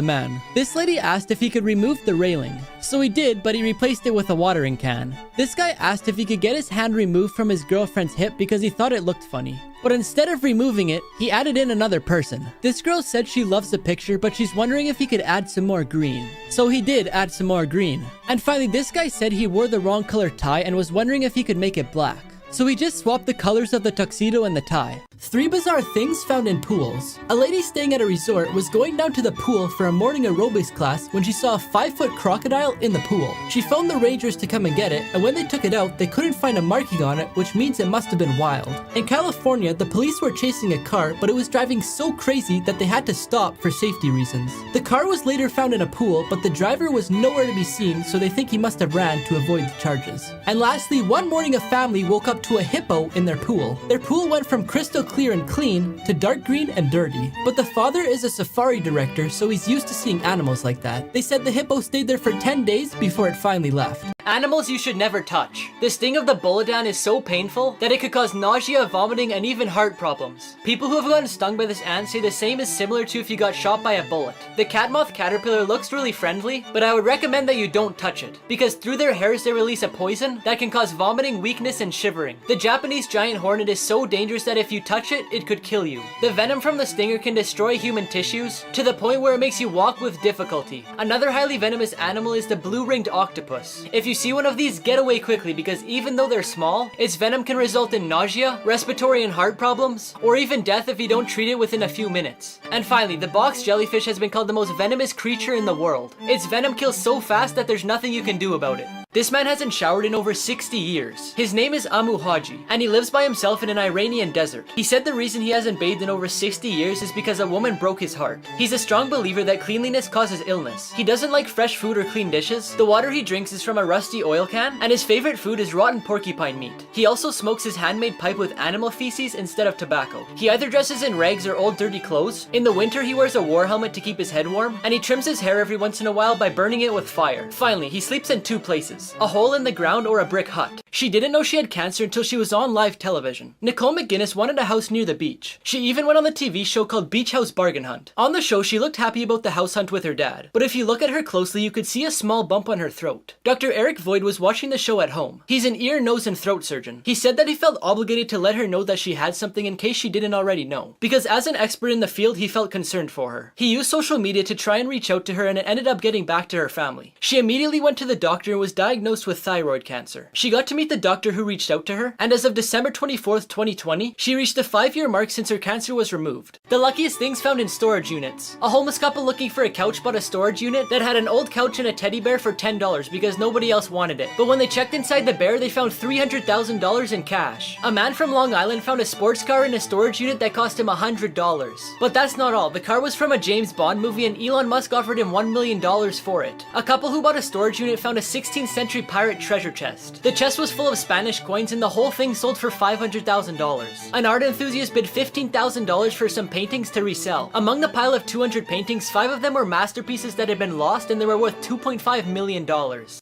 A: man. This lady asked if he could remove the railing. So he did, but he replaced it with a watering can. This guy asked if he could get his hand removed from his girlfriend's hip because he thought it looked funny. But instead of removing it, he added in another person. This girl said she loves the picture, but she's wondering if he could add some more green. So he did add some more green. And finally, this guy said he wore the wrong color tie and was wondering if he could make it black. So he just swapped the colors of the tuxedo and the tie. 3 bizarre things found in pools. A lady staying at a resort was going down to the pool for a morning aerobics class when she saw a 5-foot crocodile in the pool. She phoned the rangers to come and get it, and when they took it out, they couldn't find a marking on it, which means it must have been wild. In California, the police were chasing a car, but it was driving so crazy that they had to stop for safety reasons. The car was later found in a pool, but the driver was nowhere to be seen, so they think he must have ran to avoid the charges. And lastly, one morning a family woke up to a hippo in their pool. Their pool went from crystal clear and clean to dark green and dirty. But the father is a safari director, so he's used to seeing animals like that. They said the hippo stayed there for 10 days before it finally left.
B: Animals you should never touch. The sting of the bolodan is so painful that it could cause nausea, vomiting, and even heart problems. People who have gotten stung by this ant say the same is similar to if you got shot by a bullet. The cat moth caterpillar looks really friendly, but I would recommend that you don't touch it, because through their hairs they release a poison that can cause vomiting, weakness, and shivering. The Japanese giant hornet is so dangerous that if you touch it, it could kill you. The venom from the stinger can destroy human tissues to the point where it makes you walk with difficulty. Another highly venomous animal is the blue-ringed octopus. If you see one of these, get away quickly, because even though they're small, its venom can result in nausea, respiratory and heart problems, or even death if you don't treat it within a few minutes. And finally, the box jellyfish has been called the most venomous creature in the world. Its venom kills so fast that there's nothing you can do about it. This man hasn't showered in over 60 years. His name is Amu Haji, and he lives by himself in an Iranian desert. He said the reason he hasn't bathed in over 60 years is because a woman broke his heart. He's a strong believer that cleanliness causes illness. He doesn't like fresh food or clean dishes. The water he drinks is from a rusty oil can, and his favorite food is rotten porcupine meat. He also smokes his handmade pipe with animal feces instead of tobacco. He either dresses in rags or old dirty clothes. In the winter, he wears a war helmet to keep his head warm, and he trims his hair every once in a while by burning it with fire. Finally, he sleeps in 2 places. A hole in the ground or a brick hut. She didn't know she had cancer until she was on live television. Nicole McGuinness wanted a house near the beach. She even went on the TV show called Beach House Bargain Hunt. On the show, she looked happy about the house hunt with her dad. But if you look at her closely, you could see a small bump on her throat. Dr. Eric Voigt was watching the show at home. He's an ear, nose, and throat surgeon. He said that he felt obligated to let her know that she had something in case she didn't already know. Because as an expert in the field, he felt concerned for her. He used social media to try and reach out to her, and it ended up getting back to her family. She immediately went to the doctor and was diagnosed with thyroid cancer. She got to meet the doctor who reached out to her, and as of December 24th, 2020, she reached the 5-year mark since her cancer was removed. The luckiest things found in storage units. A homeless couple looking for a couch bought a storage unit that had an old couch and a teddy bear for $10 because nobody else wanted it. But when they checked inside the bear, they found $300,000 in cash. A man from Long Island found a sports car in a storage unit that cost him $100. But that's not all. The car was from a James Bond movie, and Elon Musk offered him $1 million for it. A couple who bought a storage unit found a 16th century pirate treasure chest. The chest was full of Spanish coins, and the whole thing sold for $500,000. An art enthusiast bid $15,000 for some paintings to resell. Among the pile of 200 paintings, 5 of them were masterpieces that had been lost, and they were worth $2.5 million.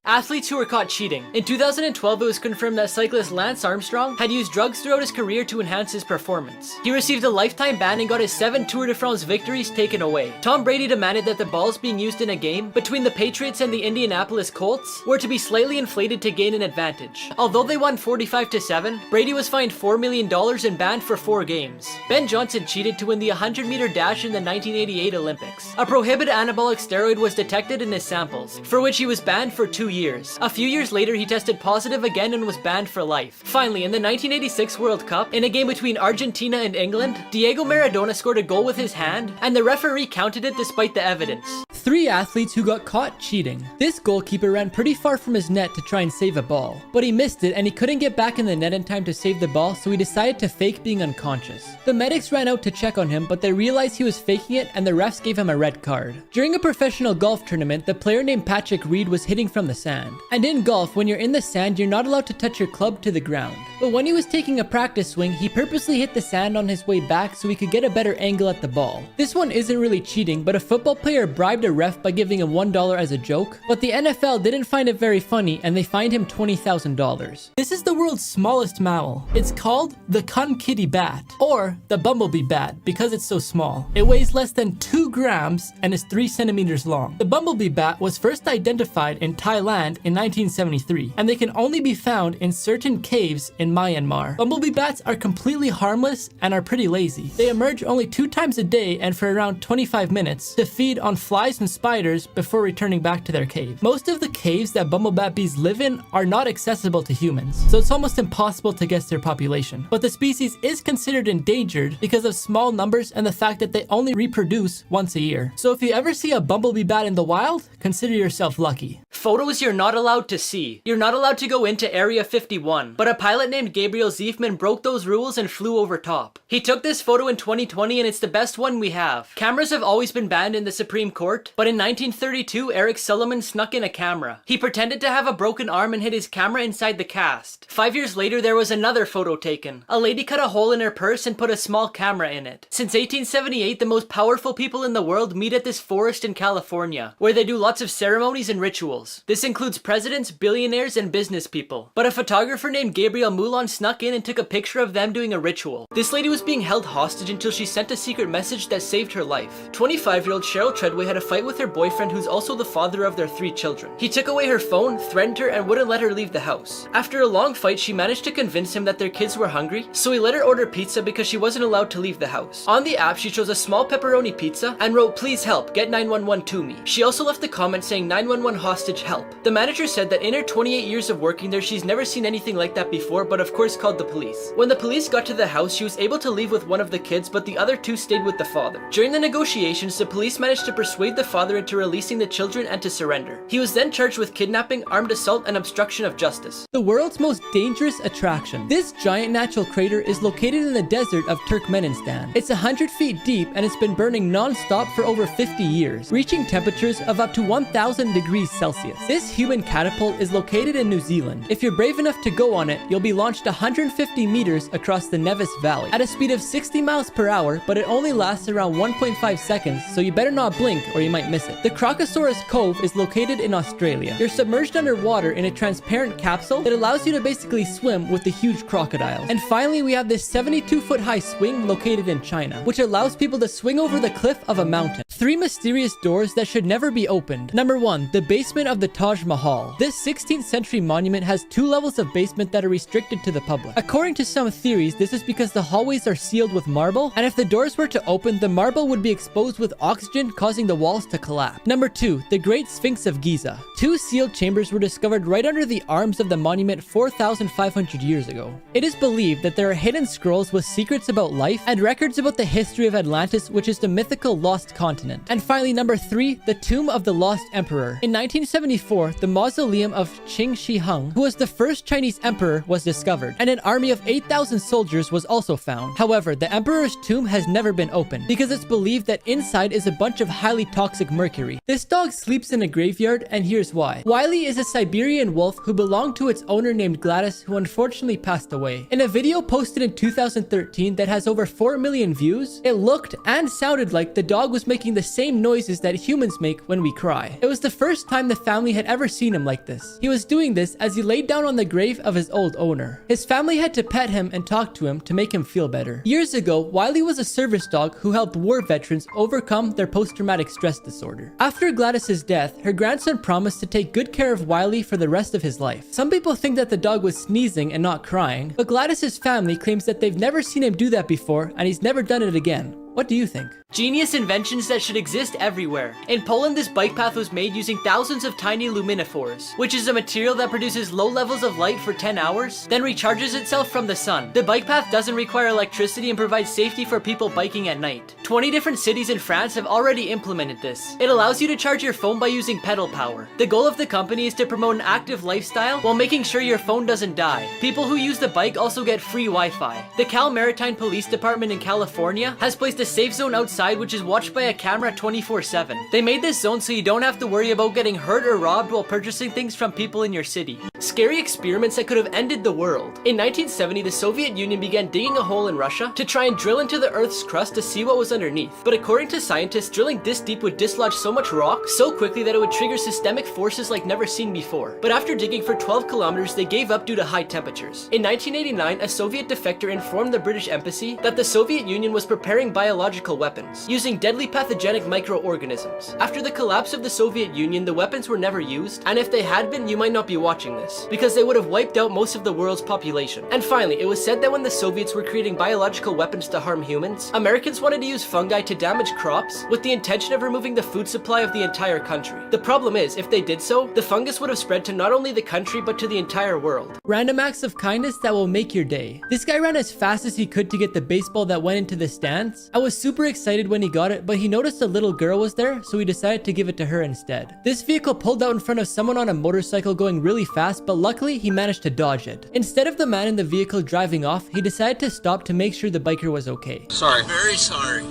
B: Athletes who were caught cheating. In 2012, it was confirmed that cyclist Lance Armstrong had used drugs throughout his career to enhance his performance. He received a lifetime ban and got his 7 Tour de France victories taken away. Tom Brady demanded that the balls being used in a game between the Patriots and the Indianapolis Colts were to be slightly inflated to gain an advantage. Although they won 45-7, Brady was fined $4 million and banned for 4 games. Ben Johnson cheated to win the 100-meter dash in the 1988 Olympics. A prohibited anabolic steroid was detected in his samples, for which he was banned for 2 years. A few years later, he tested positive again and was banned for life. Finally, in the 1986 World Cup, in a game between Argentina and England, Diego Maradona scored a goal with his hand, and the referee counted it despite the evidence.
A: 3 athletes who got caught cheating. This goalkeeper ran pretty far from his net to try and save a ball, but he missed it and he couldn't get back in the net in time to save the ball, so he decided to fake being unconscious. The medics ran out to check on him, but they realized he was faking it and the refs gave him a red card. During a professional golf tournament, the player named Patrick Reed was hitting from the sand. And in golf, when you're in the sand, you're not allowed to touch your club to the ground. But when he was taking a practice swing, he purposely hit the sand on his way back so he could get a better angle at the ball. This one isn't really cheating, but a football player bribed a ref by giving him $1 as a joke, but the NFL didn't find it very funny and they fined him $20,000. This is the world's smallest mammal. It's called the Conkitty bat, or the bumblebee bat because it's so small. It weighs less than 2 grams and is 3 centimeters long. The bumblebee bat was first identified in Thailand in 1973, and they can only be found in certain caves in Myanmar. Bumblebee bats are completely harmless and are pretty lazy. They emerge only 2 times a day and for around 25 minutes to feed on flies and spiders before returning back to their cave. Most of the caves that bumblebee bees live in are not accessible to humans, so it's almost impossible to guess their population. But the species is considered endangered because of small numbers and the fact that they only reproduce once a year. So if you ever see a bumblebee bat in the wild, consider yourself lucky.
B: Photos you're not allowed to see. You're not allowed to go into Area 51, but a pilot named Gabriel Ziefman broke those rules and flew over top. He took this photo in 2020 and it's the best one we have. Cameras have always been banned in the Supreme Court, but in 1932, Eric Sullivan snuck in a camera. He pretended to have a broken arm and hid his camera inside the cast. 5 years later, there was another photo taken. A lady cut a hole in her purse and put a small camera in it. Since 1878, the most powerful people in the world meet at this forest in California, where they do lots of ceremonies and rituals. This includes presidents, billionaires, and business people. But a photographer named Gabriel Moulon snuck in and took a picture of them doing a ritual. This lady was being held hostage until she sent a secret message that saved her life. 25-year-old Cheryl Treadway had a fight with her boyfriend, who's also the father of their 3 children. He took away her phone, threatened her, and wouldn't let her leave the house. After a long fight, she managed to convince him that their kids were hungry, so he let her order pizza because she wasn't allowed to leave the house. On the app, she chose a small pepperoni pizza and wrote, "Please help, get 911 to me." She also left a comment saying 911 hostage help. The manager said that in her 28 years of working there, she's never seen anything like that before, but of course called the police. When the police got to the house, she was able to leave with one of the kids, but the other 2 stayed with the father. During the negotiations, the police managed to persuade the father into releasing the children and to surrender. He was then charged with kidnapping, armed assault, and obstruction of justice.
A: The world's most dangerous attraction. This giant natural crater is located in the desert of Turkmenistan. It's 100 feet deep and it's been burning non-stop for over 50 years, reaching temperatures of up to 1000 degrees Celsius. This human catapult is located in New Zealand. If you're brave enough to go on it, you'll be launched 150 meters across the Nevis Valley at a speed of 60 miles per hour, but it only lasts around 1.5 seconds, so you better not blink or you might miss it. The Crocosaurus Cove is located in Australia. You're submerged underwater in a transparent capsule that allows you to basically swim with the huge crocodiles. And finally, we have this 72-foot high swing located in China, which allows people to swing over the cliff of a mountain. 3 mysterious doors that should never be opened. Number 1, the basement of the Taj Mahal. This 16th century monument has 2 levels of basement that are restricted to the public. According to some theories, this is because the hallways are sealed with marble, and if the doors were to open, the marble would be exposed with oxygen, causing the walls to collapse. Number 2, the Great Sphinx of Giza. 2 sealed chambers were discovered right under the arms of the monument 4,500 years ago. It is believed that there are hidden scrolls with secrets about life and records about the history of Atlantis, which is the mythical lost continent. And finally, number 3, the Tomb of the Lost Emperor. In 1974, the mausoleum of Qin Shi Huang, who was the first Chinese emperor, was discovered, and an army of 8,000 soldiers was also found. However, the emperor's tomb has never been opened because it's believed that inside is a bunch of highly toxic mercury. This dog sleeps in a graveyard, and here's why. Wiley is a Siberian wolf who belonged to its owner named Gladys, who unfortunately passed away. In a video posted in 2013 that has over 4 million views, it looked and sounded like the dog was making the same noises that humans make when we cry. It was the first time the family had ever seen him like this. He was doing this as he laid down on the grave of his old owner. His family had to pet him and talk to him to make him feel better. Years ago, Wiley was a service dog who helped war veterans overcome their post-traumatic stress
B: stress disorder. After Gladys's death, her grandson promised to take good care of Wiley for the rest of his life. Some people think that the dog was sneezing and not crying, but Gladys's family claims that they've never seen him do that before and he's never done it again. What do you think?
A: Genius inventions that should exist everywhere. In Poland, this bike path was made using thousands of tiny luminophores, which is a material that produces low levels of light for 10 hours, then recharges itself from the sun. The bike path doesn't require electricity and provides safety for people biking at night. 20 different cities in France have already implemented this. It allows you to charge your phone by using pedal power. The goal of the company is to promote an active lifestyle while making sure your phone doesn't die. People who use the bike also get free Wi-Fi. The Cal Maritime Police Department in California has placed a safe zone outside which is watched by a camera 24/7. They made this zone so you don't have to worry about getting hurt or robbed while purchasing things from people in your city. Scary experiments that could have ended the world. In 1970, the Soviet Union began digging a hole in Russia to try and drill into the Earth's crust to see what was underneath. But according to scientists, drilling this deep would dislodge so much rock so quickly that it would trigger systemic forces like never seen before. But after digging for 12 kilometers, they gave up due to high temperatures. In 1989, a Soviet defector informed the British embassy that the Soviet Union was preparing biological weapons, using deadly pathogenic microorganisms. After the collapse of the Soviet Union, the weapons were never used, and if they had been, you might not be watching this, because they would have wiped out most of the world's population. And finally, it was said that when the Soviets were creating biological weapons to harm humans, Americans wanted to use fungi to damage crops with the intention of removing the food supply of the entire country. The problem is, if they did so, the fungus would have spread to not only the country, but to the entire world.
B: Random acts of kindness that will make your day. This guy ran as fast as he could to get the baseball that went into the stands. I was super excited when he got it, but he noticed a little girl was there, so he decided to give it to her instead. This vehicle pulled out in front of someone on a motorcycle going really fast, but luckily he managed to dodge it. Instead of the man in the vehicle driving off, he decided to stop to make sure the biker was okay.
F: Sorry.
G: Very sorry.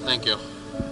F: Thank you.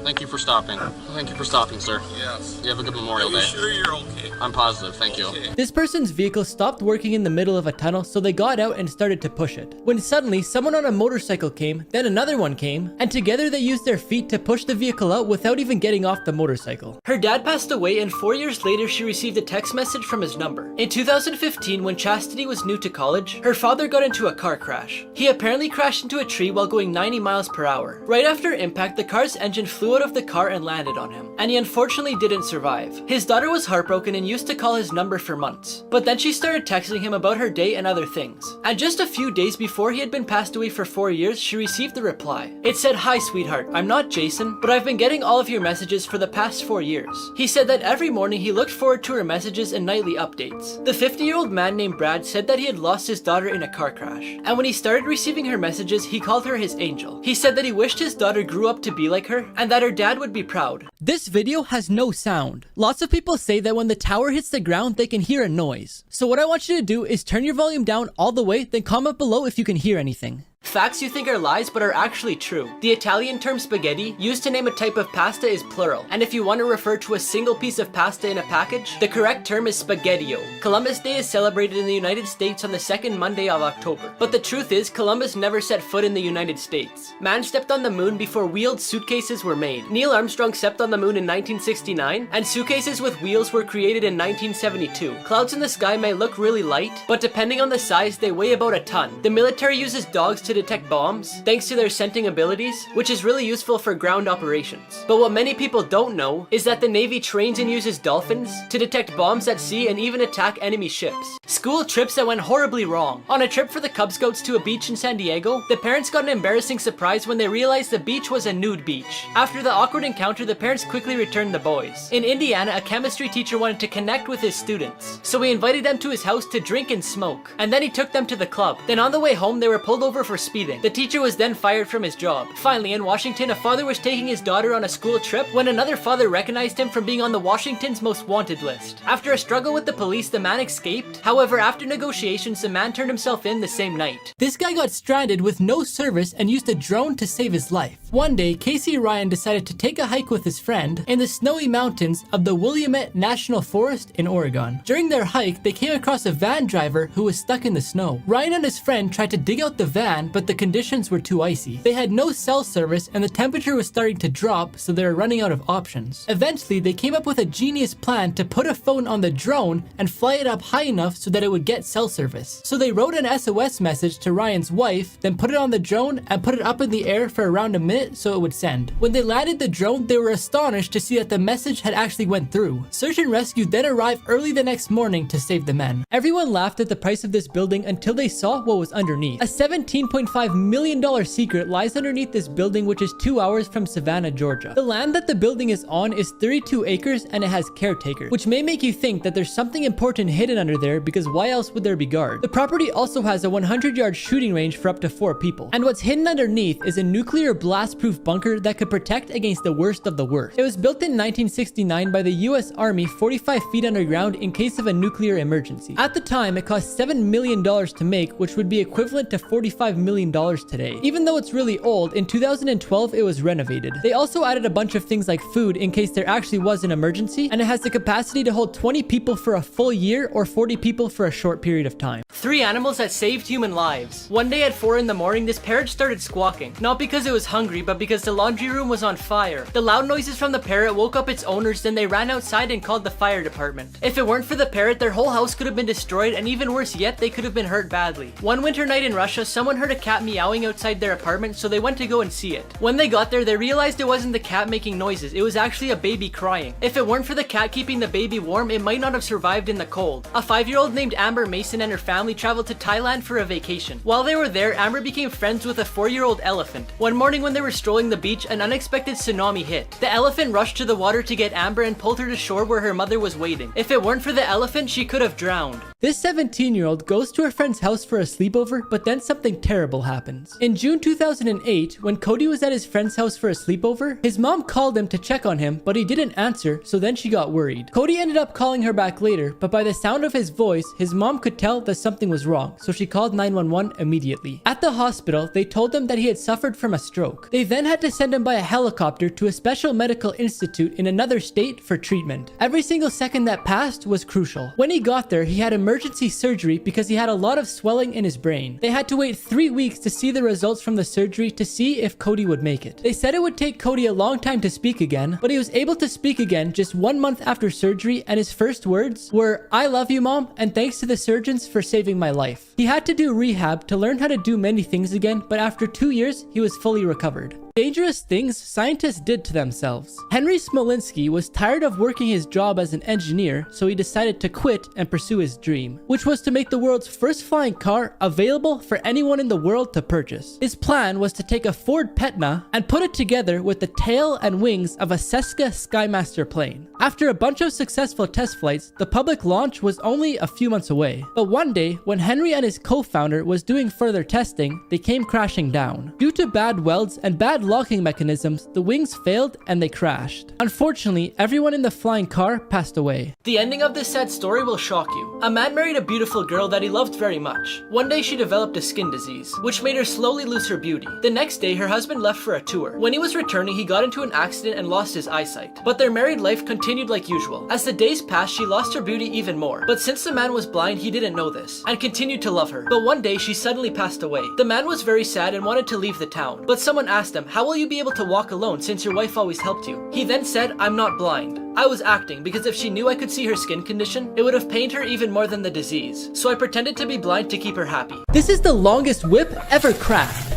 F: Thank you for stopping. Thank you for stopping, sir.
G: Yes.
F: You have a good Memorial
G: Are you
F: Day.
G: sure you're okay?
F: I'm positive, thank you.
G: Okay.
B: This person's vehicle stopped working in the middle of a tunnel, so they got out and started to push it. When suddenly, someone on a motorcycle came, then another one came, and together they used their feet to push the vehicle out without even getting off the motorcycle.
A: Her dad passed away, and 4 years later she received a text message from his number. In 2015, when Chastity was new to college, her father got into a car crash. He apparently crashed into a tree while going 90 miles per hour. Right after impact, the car's engine flew out of the car and landed on him, and he unfortunately didn't survive. His daughter was heartbroken and used to call his number for months, but then she started texting him about her day and other things. And just a few days before he had been passed away for 4 years, she received a reply. It said, "Hi sweetheart, I'm not Jason, but I've been getting all of your messages for the past 4 years." He said that every morning he looked forward to her messages and nightly updates. The 50-year-old man named Brad said that he had lost his daughter in a car crash, and when he started receiving her messages, he called her his angel. He said that he wished his daughter grew up to be like her, and that her dad would be proud.
B: This video has no sound. Lots of people say that when the tower hits the ground, they can hear a noise. So what I want you to do is turn your volume down all the way, then comment below if you can hear anything.
A: Facts you think are lies but are actually true. The Italian term spaghetti, used to name a type of pasta, is plural, and if you want to refer to a single piece of pasta in a package, the correct term is spaghettio. Columbus Day is celebrated in the United States on the second Monday of October, but the truth is Columbus never set foot in the United States. Man stepped on the moon before wheeled suitcases were made. Neil Armstrong stepped on the moon in 1969, and suitcases with wheels were created in 1972. Clouds in the sky may look really light, but depending on the size, they weigh about a ton. The military uses dogs to detect bombs, thanks to their scenting abilities, which is really useful for ground operations. But what many people don't know is that the Navy trains and uses dolphins to detect bombs at sea and even attack enemy ships. School trips that went horribly wrong. On a trip for the Cub Scouts to a beach in San Diego, the parents got an embarrassing surprise when they realized the beach was a nude beach. After the awkward encounter, the parents quickly returned the boys. In Indiana, a chemistry teacher wanted to connect with his students, so he invited them to his house to drink and smoke, and then he took them to the club. Then on the way home, they were pulled over for speeding. The teacher was then fired from his job. Finally, in Washington, a father was taking his daughter on a school trip when another father recognized him from being on the Washington's most wanted list. After a struggle with the police, the man escaped. However, after negotiations, the man turned himself in the same night.
B: This guy got stranded with no service and used a drone to save his life. One day, Casey Ryan decided to take a hike with his friend in the snowy mountains of the Willamette National Forest in Oregon. During their hike, they came across a van driver who was stuck in the snow. Ryan and his friend tried to dig out the van,
A: can, but the conditions were too icy. They had no cell service and the temperature was starting to drop, so they were running out of options. Eventually, they came up with a genius plan to put a phone on the drone and fly it up high enough so that it would get cell service. So they wrote an SOS message to Ryan's wife, then put it on the drone and put it up in the air for around a minute so it would send. When they landed the drone, they were astonished to see that the message had actually went through. Search and rescue then arrived early the next morning to save the men.
B: Everyone laughed at the price of this building until they saw what was underneath. A $17.5 million secret lies underneath this building, which is 2 hours from Savannah, Georgia. The land that the building is on is 32 acres and it has caretakers, which may make you think that there's something important hidden under there, because why else would there be guards? The property also has a 100-yard shooting range for up to 4 people. And what's hidden underneath is a nuclear blast-proof bunker that could protect against the worst of the worst. It was built in 1969 by the US Army 45 feet underground in case of a nuclear emergency. At the time, it cost $7 million to make, which would be equivalent to $45 million today. Even though it's really old, in 2012 it was renovated. They also added a bunch of things like food in case there actually was an emergency, and it has the capacity to hold 20 people for a full year or 40 people for a short period of time.
A: 3 animals that saved human lives. One day at 4 in the morning, this parrot started squawking. Not because it was hungry, but because the laundry room was on fire. The loud noises from the parrot woke up its owners, then they ran outside and called the fire department. If it weren't for the parrot, their whole house could have been destroyed, and even worse yet, they could have been hurt badly. One winter night in Russia, someone heard a cat meowing outside their apartment, so they went to go and see it. When they got there, they realized it wasn't the cat making noises, it was actually a baby crying. If it weren't for the cat keeping the baby warm, it might not have survived in the cold. A 5-year-old named Amber Mason and her family traveled to Thailand for a vacation. While they were there, Amber became friends with a 4-year-old elephant. One morning when they were strolling the beach, an unexpected tsunami hit. The elephant rushed to the water to get Amber and pulled her to shore where her mother was waiting. If it weren't for the elephant, she could have drowned.
B: This 17-year-old goes to her friend's house for a sleepover, but then something terrible happens. In June 2008, when Cody was at his friend's house for a sleepover, his mom called him to check on him, but he didn't answer, so then she got worried. Cody ended up calling her back later, but by the sound of his voice, his mom could tell that something was wrong, so she called 911 immediately. At the hospital, they told him that he had suffered from a stroke. They then had to send him by a helicopter to a special medical institute in another state for treatment. Every single second that passed was crucial. When he got there, he had emergency surgery because he had a lot of swelling in his brain. They had to wait 3 weeks to see the results from the surgery to see if Cody would make it. They said it would take Cody a long time to speak again, but he was able to speak again just 1 month after surgery, and his first words were, "I love you, Mom, and thanks to the surgeons for saving my life." He had to do rehab to learn how to do many things again, but after 2 years, he was fully recovered. Dangerous things scientists did to themselves. Henry Smolinski was tired of working his job as an engineer, so he decided to quit and pursue his dream, which was to make the world's first flying car available for anyone in the world to purchase. His plan was to take a Ford Petna and put it together with the tail and wings of a Cessna Skymaster plane. After a bunch of successful test flights, the public launch was only a few months away. But one day, when Henry and his co-founder was doing further testing, they came crashing down. Due to bad welds and bad locking mechanisms, the wings failed and they crashed. Unfortunately, everyone in the flying car passed away.
A: The ending of this sad story will shock you. A man married a beautiful girl that he loved very much. One day she developed a skin disease, which made her slowly lose her beauty. The next day, her husband left for a tour. When he was returning, he got into an accident and lost his eyesight. But their married life continued like usual. As the days passed, she lost her beauty even more. But since the man was blind, he didn't know this, and continued to love her. But one day, she suddenly passed away. The man was very sad and wanted to leave the town. But someone asked him, "How will you be able to walk alone since your wife always helped you?" He then said, "I'm not blind. I was acting because if she knew I could see her skin condition, it would have pained her even more than the disease. So I pretended to be blind to keep her happy."
B: This is the longest whip ever cracked.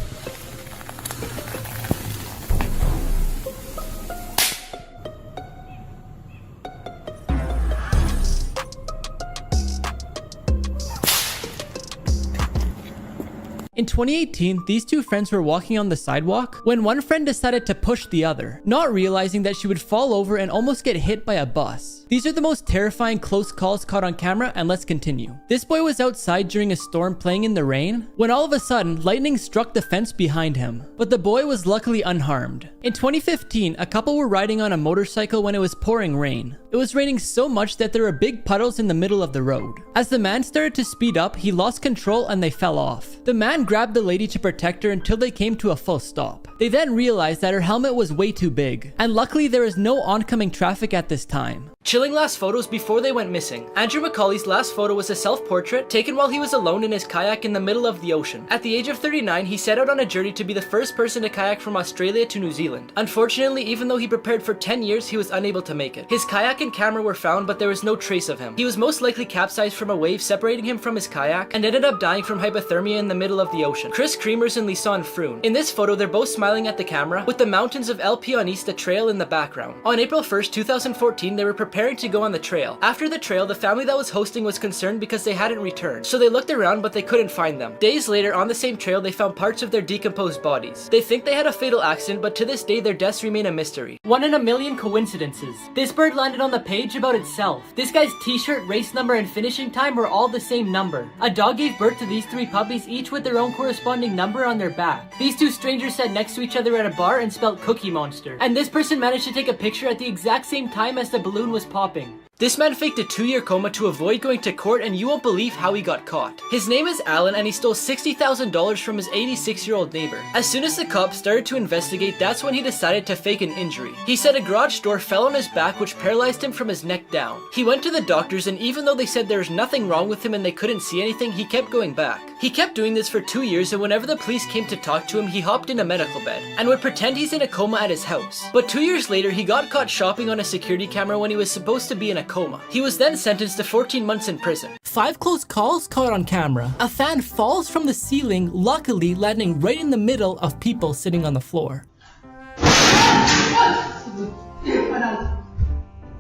B: In 2018, these two friends were walking on the sidewalk when one friend decided to push the other, not realizing that she would fall over and almost get hit by a bus. These are the most terrifying close calls caught on camera, and let's continue. This boy was outside during a storm playing in the rain when all of a sudden lightning struck the fence behind him, but the boy was luckily unharmed. In 2015, a couple were riding on a motorcycle when it was pouring rain. It was raining so much that there were big puddles in the middle of the road. As the man started to speed up, he lost control and they fell off. The man grabbed the lady to protect her until they came to a full stop. They then realized that her helmet was way too big, and luckily there was no oncoming traffic at this time. Chilling last photos before they went missing. Andrew Macaulay's last photo was a self-portrait taken while he was alone in his kayak in the middle of the ocean. At the age of 39, he set out on a journey to be the first person to kayak from Australia to New Zealand. Unfortunately, even though he prepared for 10 years, he was unable to make it. His kayak and camera were found, but there was no trace of him. He was most likely capsized from a wave separating him from his kayak and ended up dying from hypothermia in the middle of the ocean. Chris Creamers and Lisanne Froon. In this photo, they're both smiling at the camera with the mountains of El Pionista Trail in the background. On April 1st, 2014, they were preparing to go on the trail. After the trail, the family that was hosting was concerned because they hadn't returned, so they looked around but they couldn't find them. Days later, on the same trail, they found parts of their decomposed bodies. They think they had a fatal accident, but to this day, their deaths remain a mystery.
A: 1 in a million coincidences. This bird landed on the page about itself. This guy's t-shirt, race number, and finishing time were all the same number. A dog gave birth to these 3 puppies, each with their own corresponding number on their back. These 2 strangers sat next to each other at a bar and spelled Cookie Monster. And this person managed to take a picture at the exact same time as the balloon was popping.
B: This man faked a 2-year coma to avoid going to court, and you won't believe how he got caught. His name is Alan, and he stole $60,000 from his 86-year-old neighbor. As soon as the cops started to investigate, that's when he decided to fake an injury. He said a garage door fell on his back, which paralyzed him from his neck down. He went to the doctors, and even though they said there was nothing wrong with him and they couldn't see anything, he kept going back. He kept doing this for 2 years, and whenever the police came to talk to him, he hopped in a medical bed and would pretend he's in a coma at his house. But 2 years later, he got caught shopping on a security camera when he was supposed to be in a coma. He was then sentenced to 14 months in prison.
A: 5 close calls caught on camera. A fan falls from the ceiling, luckily landing right in the middle of people sitting on the floor.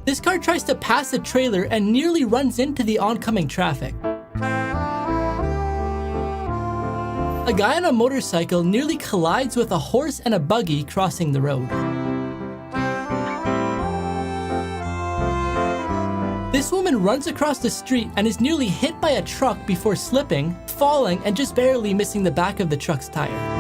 A: This car tries to pass a trailer and nearly runs into the oncoming traffic. A guy on a motorcycle nearly collides with a horse and a buggy crossing the road. This woman runs across the street and is nearly hit by a truck before slipping, falling, and just barely missing the back of the truck's tire.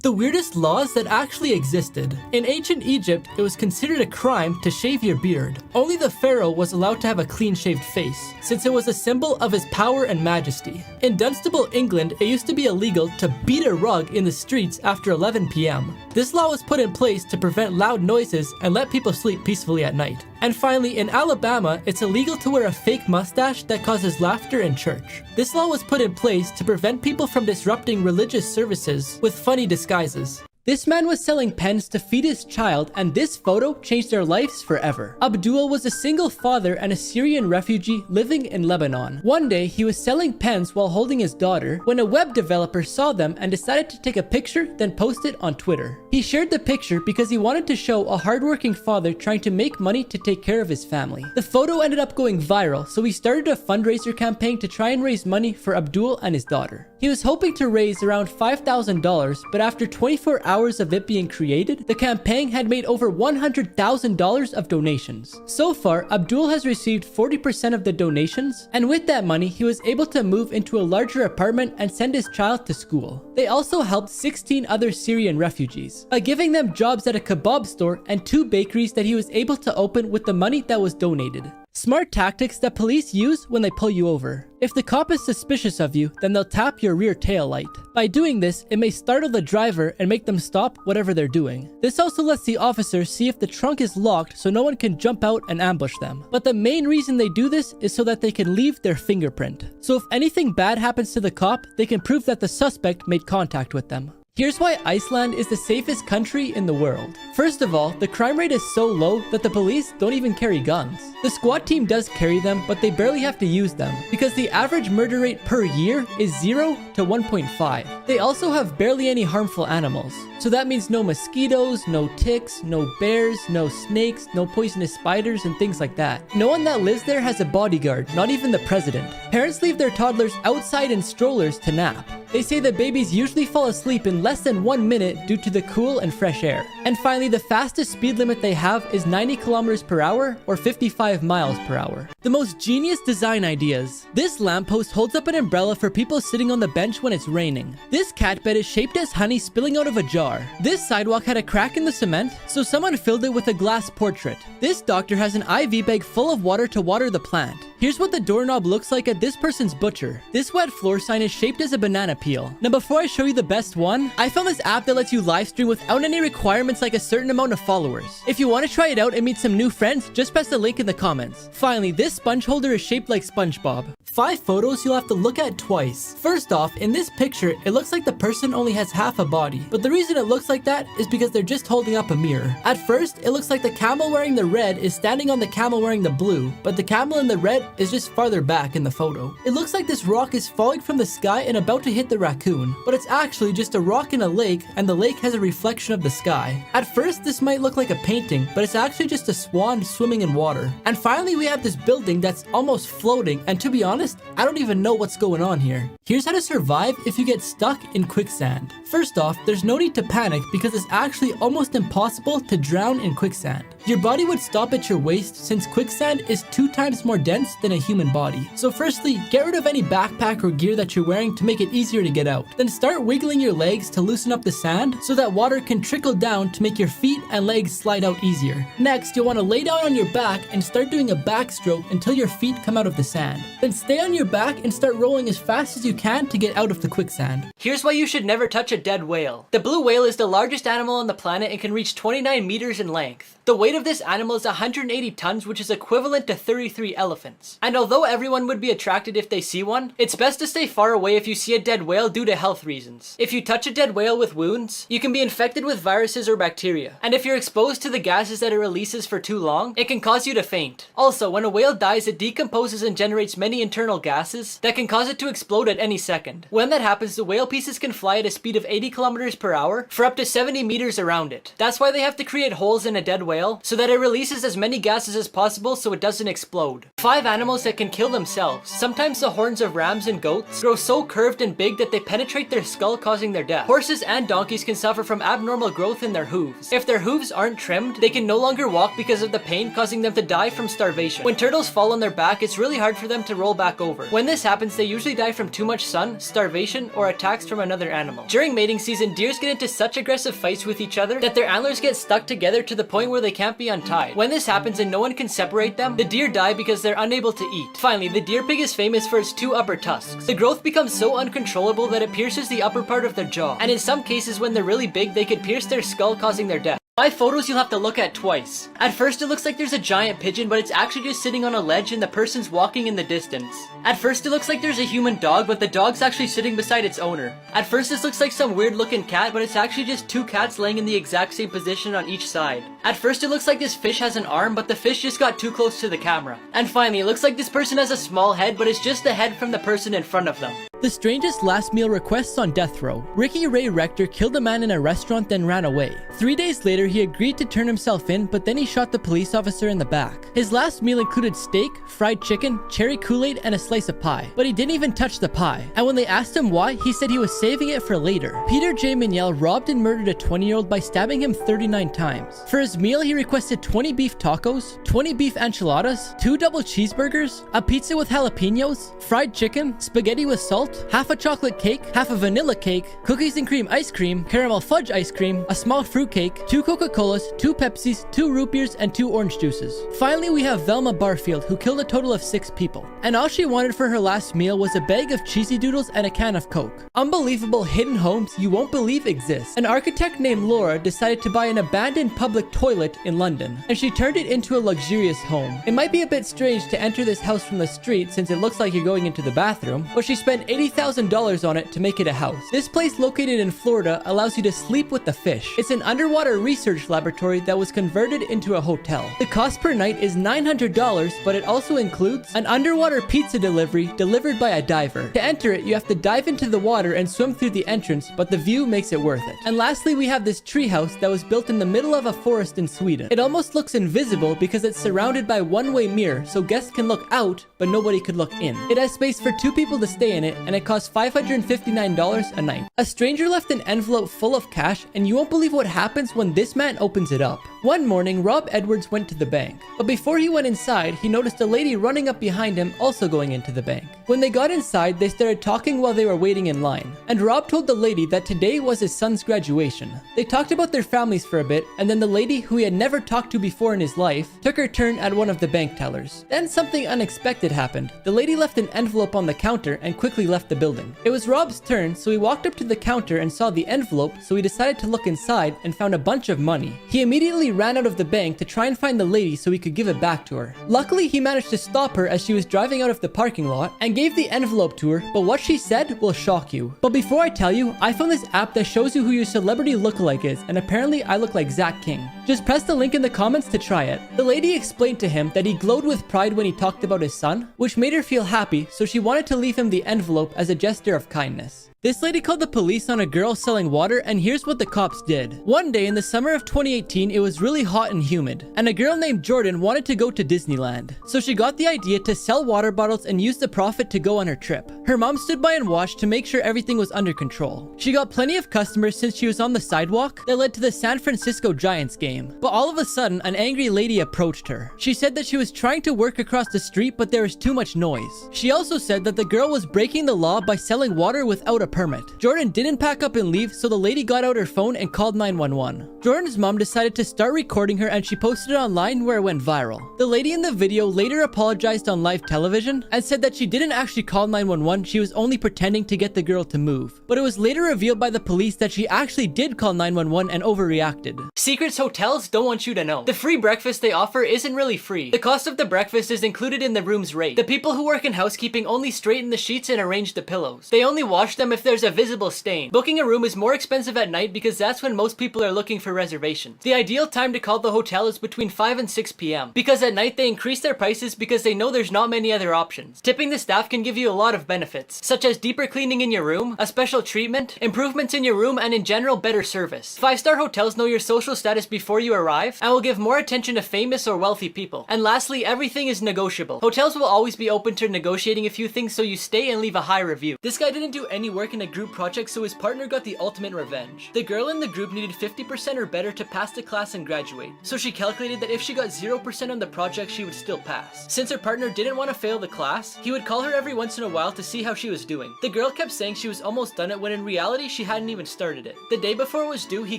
A: The weirdest laws that actually existed. In ancient Egypt, it was considered a crime to shave your beard. Only the pharaoh was allowed to have a clean-shaved face, since it was a symbol of his power and majesty. In Dunstable, England, it used to be illegal to beat a rug in the streets after 11 p.m. This law was put in place to prevent loud noises and let people sleep peacefully at night. And finally, in Alabama, it's illegal to wear a fake mustache that causes laughter in church. This law was put in place to prevent people from disrupting religious services with funny disguises.
B: This man was selling pens to feed his child, and this photo changed their lives forever. Abdul was a single father and a Syrian refugee living in Lebanon. One day, he was selling pens while holding his daughter when a web developer saw them and decided to take a picture, then post it on Twitter. He shared the picture because he wanted to show a hardworking father trying to make money to take care of his family. The photo ended up going viral, so he started a fundraiser campaign to try and raise money for Abdul and his daughter. He was hoping to raise around $5,000, but after 24 hours of it being created, the campaign had made over $100,000 of donations. So far, Abdul has received 40% of the donations, and with that money, he was able to move into a larger apartment and send his child to school. They also helped 16 other Syrian refugees by giving them jobs at a kebab store and 2 bakeries that he was able to open with the money that was donated. Smart tactics that police use when they pull you over. If the cop is suspicious of you, then they'll tap your rear tail light. By doing this, it may startle the driver and make them stop whatever they're doing. This also lets the officer see if the trunk is locked so no one can jump out and ambush them. But the main reason they do this is so that they can leave their fingerprint. So if anything bad happens to the cop, they can prove that the suspect made contact with them. Here's why Iceland is the safest country in the world. First of all, the crime rate is so low that the police don't even carry guns. The SWAT team does carry them, but they barely have to use them because the average murder rate per year is 0 to 1.5. They also have barely any harmful animals. So that means no mosquitoes, no ticks, no bears, no snakes, no poisonous spiders, and things like that. No one that lives there has a bodyguard, not even the president. Parents leave their toddlers outside in strollers to nap. They say that babies usually fall asleep in less than 1 minute due to the cool and fresh air. And finally, the fastest speed limit they have is 90 kilometers per hour or 55 miles per hour. The most genius design ideas. This lamppost holds up an umbrella for people sitting on the bench when it's raining. This cat bed is shaped as honey spilling out of a jar. car. This sidewalk had a crack in the cement, so someone filled it with a glass portrait. This doctor has an IV bag full of water to water the plant. Here's what the doorknob looks like at this person's butcher. This wet floor sign is shaped as a banana peel. Now before I show you the best one, I found this app that lets you live stream without any requirements like a certain amount of followers. If you want to try it out and meet some new friends, just press the link in the comments. Finally, this sponge holder is shaped like SpongeBob.
A: 5 photos you'll have to look at twice. First off, in this picture, it looks like the person only has half a body. But the reason it looks like that is because they're just holding up a mirror. At first, it looks like the camel wearing the red is standing on the camel wearing the blue, but the camel in the red is just farther back in the photo. It looks like this rock is falling from the sky and about to hit the raccoon, but it's actually just a rock in a lake, and the lake has a reflection of the sky. At first, this might look like a painting, but it's actually just a swan swimming in water. And finally, we have this building that's almost floating, and to be honest, I don't even know what's going on here. Here's how to survive if you get stuck in quicksand. First off, there's no need to panic because it's actually almost impossible to drown in quicksand. Your body would stop at your waist since quicksand is 2 times more dense than a human body. So firstly, get rid of any backpack or gear that you're wearing to make it easier to get out. Then start wiggling your legs to loosen up the sand so that water can trickle down to make your feet and legs slide out easier. Next, you'll want to lay down on your back and start doing a backstroke until your feet come out of the sand. Then stay on your back and start rolling as fast as you can to get out of the quicksand.
B: Here's why you should never touch a dead whale. The blue whale is the largest animal on the planet and can reach 29 meters in length. The weight of this animal is 180 tons, which is equivalent to 33 elephants. And although everyone would be attracted if they see one, it's best to stay far away if you see a dead whale due to health reasons. If you touch a dead whale with wounds, you can be infected with viruses or bacteria. And if you're exposed to the gases that it releases for too long, it can cause you to faint. Also, when a whale dies, it decomposes and generates many internal gases that can cause it to explode at any second. When that happens, the whale pieces can fly at a speed of 80 kilometers per hour for up to 70 meters around it. That's why they have to create holes in a dead whale so that it releases as many gases as possible so it doesn't explode. 5 animals that can kill themselves. Sometimes the horns of rams and goats grow so curved and big that they penetrate their skull, causing their death. Horses and donkeys can suffer from abnormal growth in their hooves. If their hooves aren't trimmed, they can no longer walk because of the pain, causing them to die from starvation. When turtles fall on their back, it's really hard for them to roll back over. When this happens, they usually die from too much sun, starvation, or attacks from another animal. During mating season, deers get into such aggressive fights with each other that their antlers get stuck together to the point where they can't be untied. When this happens and no one can separate them, the deer die because they're unable to eat. Finally, the deer pig is famous for its 2 upper tusks. The growth becomes so uncontrollable that it pierces the upper part of their jaw, and in some cases when they're really big, they could pierce their skull, causing their death. 5 photos you'll have to look at twice. At first it looks like there's a giant pigeon, but it's actually just sitting on a ledge and the person's walking in the distance. At first it looks like there's a human dog, but the dog's actually sitting beside its owner. At first this looks like some weird looking cat, but it's actually just 2 cats laying in the exact same position on each side. At first it looks like this fish has an arm, but the fish just got too close to the camera. And finally, it looks like this person has a small head, but it's just the head from the person in front of them. The strangest last meal requests on death row. Ricky Ray Rector killed a man in a restaurant then ran away. 3 days later, he agreed to turn himself in, but then he shot the police officer in the back. His last meal included steak, fried chicken, cherry Kool-Aid, and a slice of pie. But he didn't even touch the pie. And when they asked him why, he said he was saving it for later. Peter J. Miniel robbed and murdered a 20-year-old by stabbing him 39 times. For his meal, he requested 20 beef tacos, 20 beef enchiladas, 2 double cheeseburgers, a pizza with jalapenos, fried chicken, spaghetti with salt, half a chocolate cake, half a vanilla cake, cookies and cream ice cream, caramel fudge ice cream, a small fruit cake, 2 Coca-Colas, 2 Pepsis, 2 root beers, and 2 orange juices. Finally, we have Velma Barfield, who killed a total of 6 people. And all she wanted for her last meal was a bag of cheesy doodles and a can of Coke. Unbelievable hidden homes you won't believe exist. An architect named Laura decided to buy an abandoned public toilet in London, and she turned it into a luxurious home. It might be a bit strange to enter this house from the street since it looks like you're going into the bathroom, but she spent $80,000 on it to make it a house. This place located in Florida allows you to sleep with the fish. It's an underwater research laboratory that was converted into a hotel. The cost per night is $900, but it also includes an underwater pizza delivery delivered by a diver. To enter it, you have to dive into the water and swim through the entrance, but the view makes it worth it. And lastly, we have this treehouse that was built in the middle of a forest coast in Sweden. It almost looks invisible because it's surrounded by one-way mirror, so guests can look out, but nobody could look in. It has space for 2 people to stay in it, and it costs $559 a night. A stranger left an envelope full of cash, and you won't believe what happens when this man opens it up. One morning, Rob Edwards went to the bank, but before he went inside, he noticed a lady running up behind him also going into the bank. When they got inside, they started talking while they were waiting in line, and Rob told the lady that today was his son's graduation. They talked about their families for a bit, and then the lady, who he had never talked to before in his life, took her turn at one of the bank tellers. Then something unexpected happened. The lady left an envelope on the counter and quickly left the building. It was Rob's turn, so he walked up to the counter and saw the envelope, so he decided to look inside and found a bunch of money. He immediately ran out of the bank to try and find the lady so he could give it back to her. Luckily, he managed to stop her as she was driving out of the parking lot and gave the envelope to her, but what she said will shock you. But before I tell you, I found this app that shows you who your celebrity lookalike is, and apparently I look like Zach King. Just press the link in the comments to try it. The lady explained to him that he glowed with pride when he talked about his son, which made her feel happy, so she wanted to leave him the envelope as a gesture of kindness. This lady called the police on a girl selling water, and here's what the cops did. One day in the summer of 2018, it was really hot and humid, and a girl named Jordan wanted to go to Disneyland. So she got the idea to sell water bottles and use the profit to go on her trip. Her mom stood by and watched to make sure everything was under control. She got plenty of customers since she was on the sidewalk that led to the San Francisco Giants game. But all of a sudden, an angry lady approached her. She said that she was trying to work across the street, but there was too much noise. She also said that the girl was breaking the law by selling water without a permit. Jordan didn't pack up and leave, so the lady got out her phone and called 911. Jordan's mom decided to start recording her, and she posted it online where it went viral. The lady in the video later apologized on live television and said that she didn't actually call 911, she was only pretending to get the girl to move. But it was later revealed by the police that she actually did call 911 and overreacted.
A: Secrets hotels don't want you to know. The free breakfast they offer isn't really free. The cost of the breakfast is included in the room's rate. The people who work in housekeeping only straighten the sheets and arrange the pillows. They only wash them if there's a visible stain. Booking a room is more expensive at night because that's when most people are looking for reservations. The ideal time to call the hotel is between 5 and 6 p.m. because at night they increase their prices because they know there's not many other options. Tipping the staff can give you a lot of benefits, such as deeper cleaning in your room, a special treatment, improvements in your room, and in general better service. 5-star hotels know your social status before you arrive and will give more attention to famous or wealthy people. And lastly, everything is negotiable. Hotels will always be open to negotiating a few things so you stay and leave a high review. This guy didn't do any work in a group project, so his partner got the ultimate revenge. The girl in the group needed 50% or better to pass the class and graduate, so she calculated that if she got 0% on the project, she would still pass. Since her partner didn't want to fail the class, he would call her every once in a while to see how she was doing. The girl kept saying she was almost done it when in reality she hadn't even started it. The day before it was due, he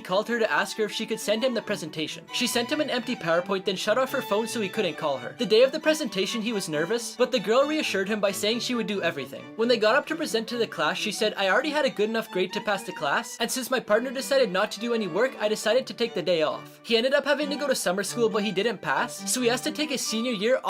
A: called her to ask her if she could send him the presentation. She sent him an empty PowerPoint, then shut off her phone so he couldn't call her. The day of the presentation, he was nervous, but the girl reassured him by saying she would do everything. When they got up to present to the class, she said, "I already had a good enough grade to pass the class, and since my partner decided not to do any work, I decided to take the day off." He ended up having to go to summer school, but he didn't pass, so he has to take his senior year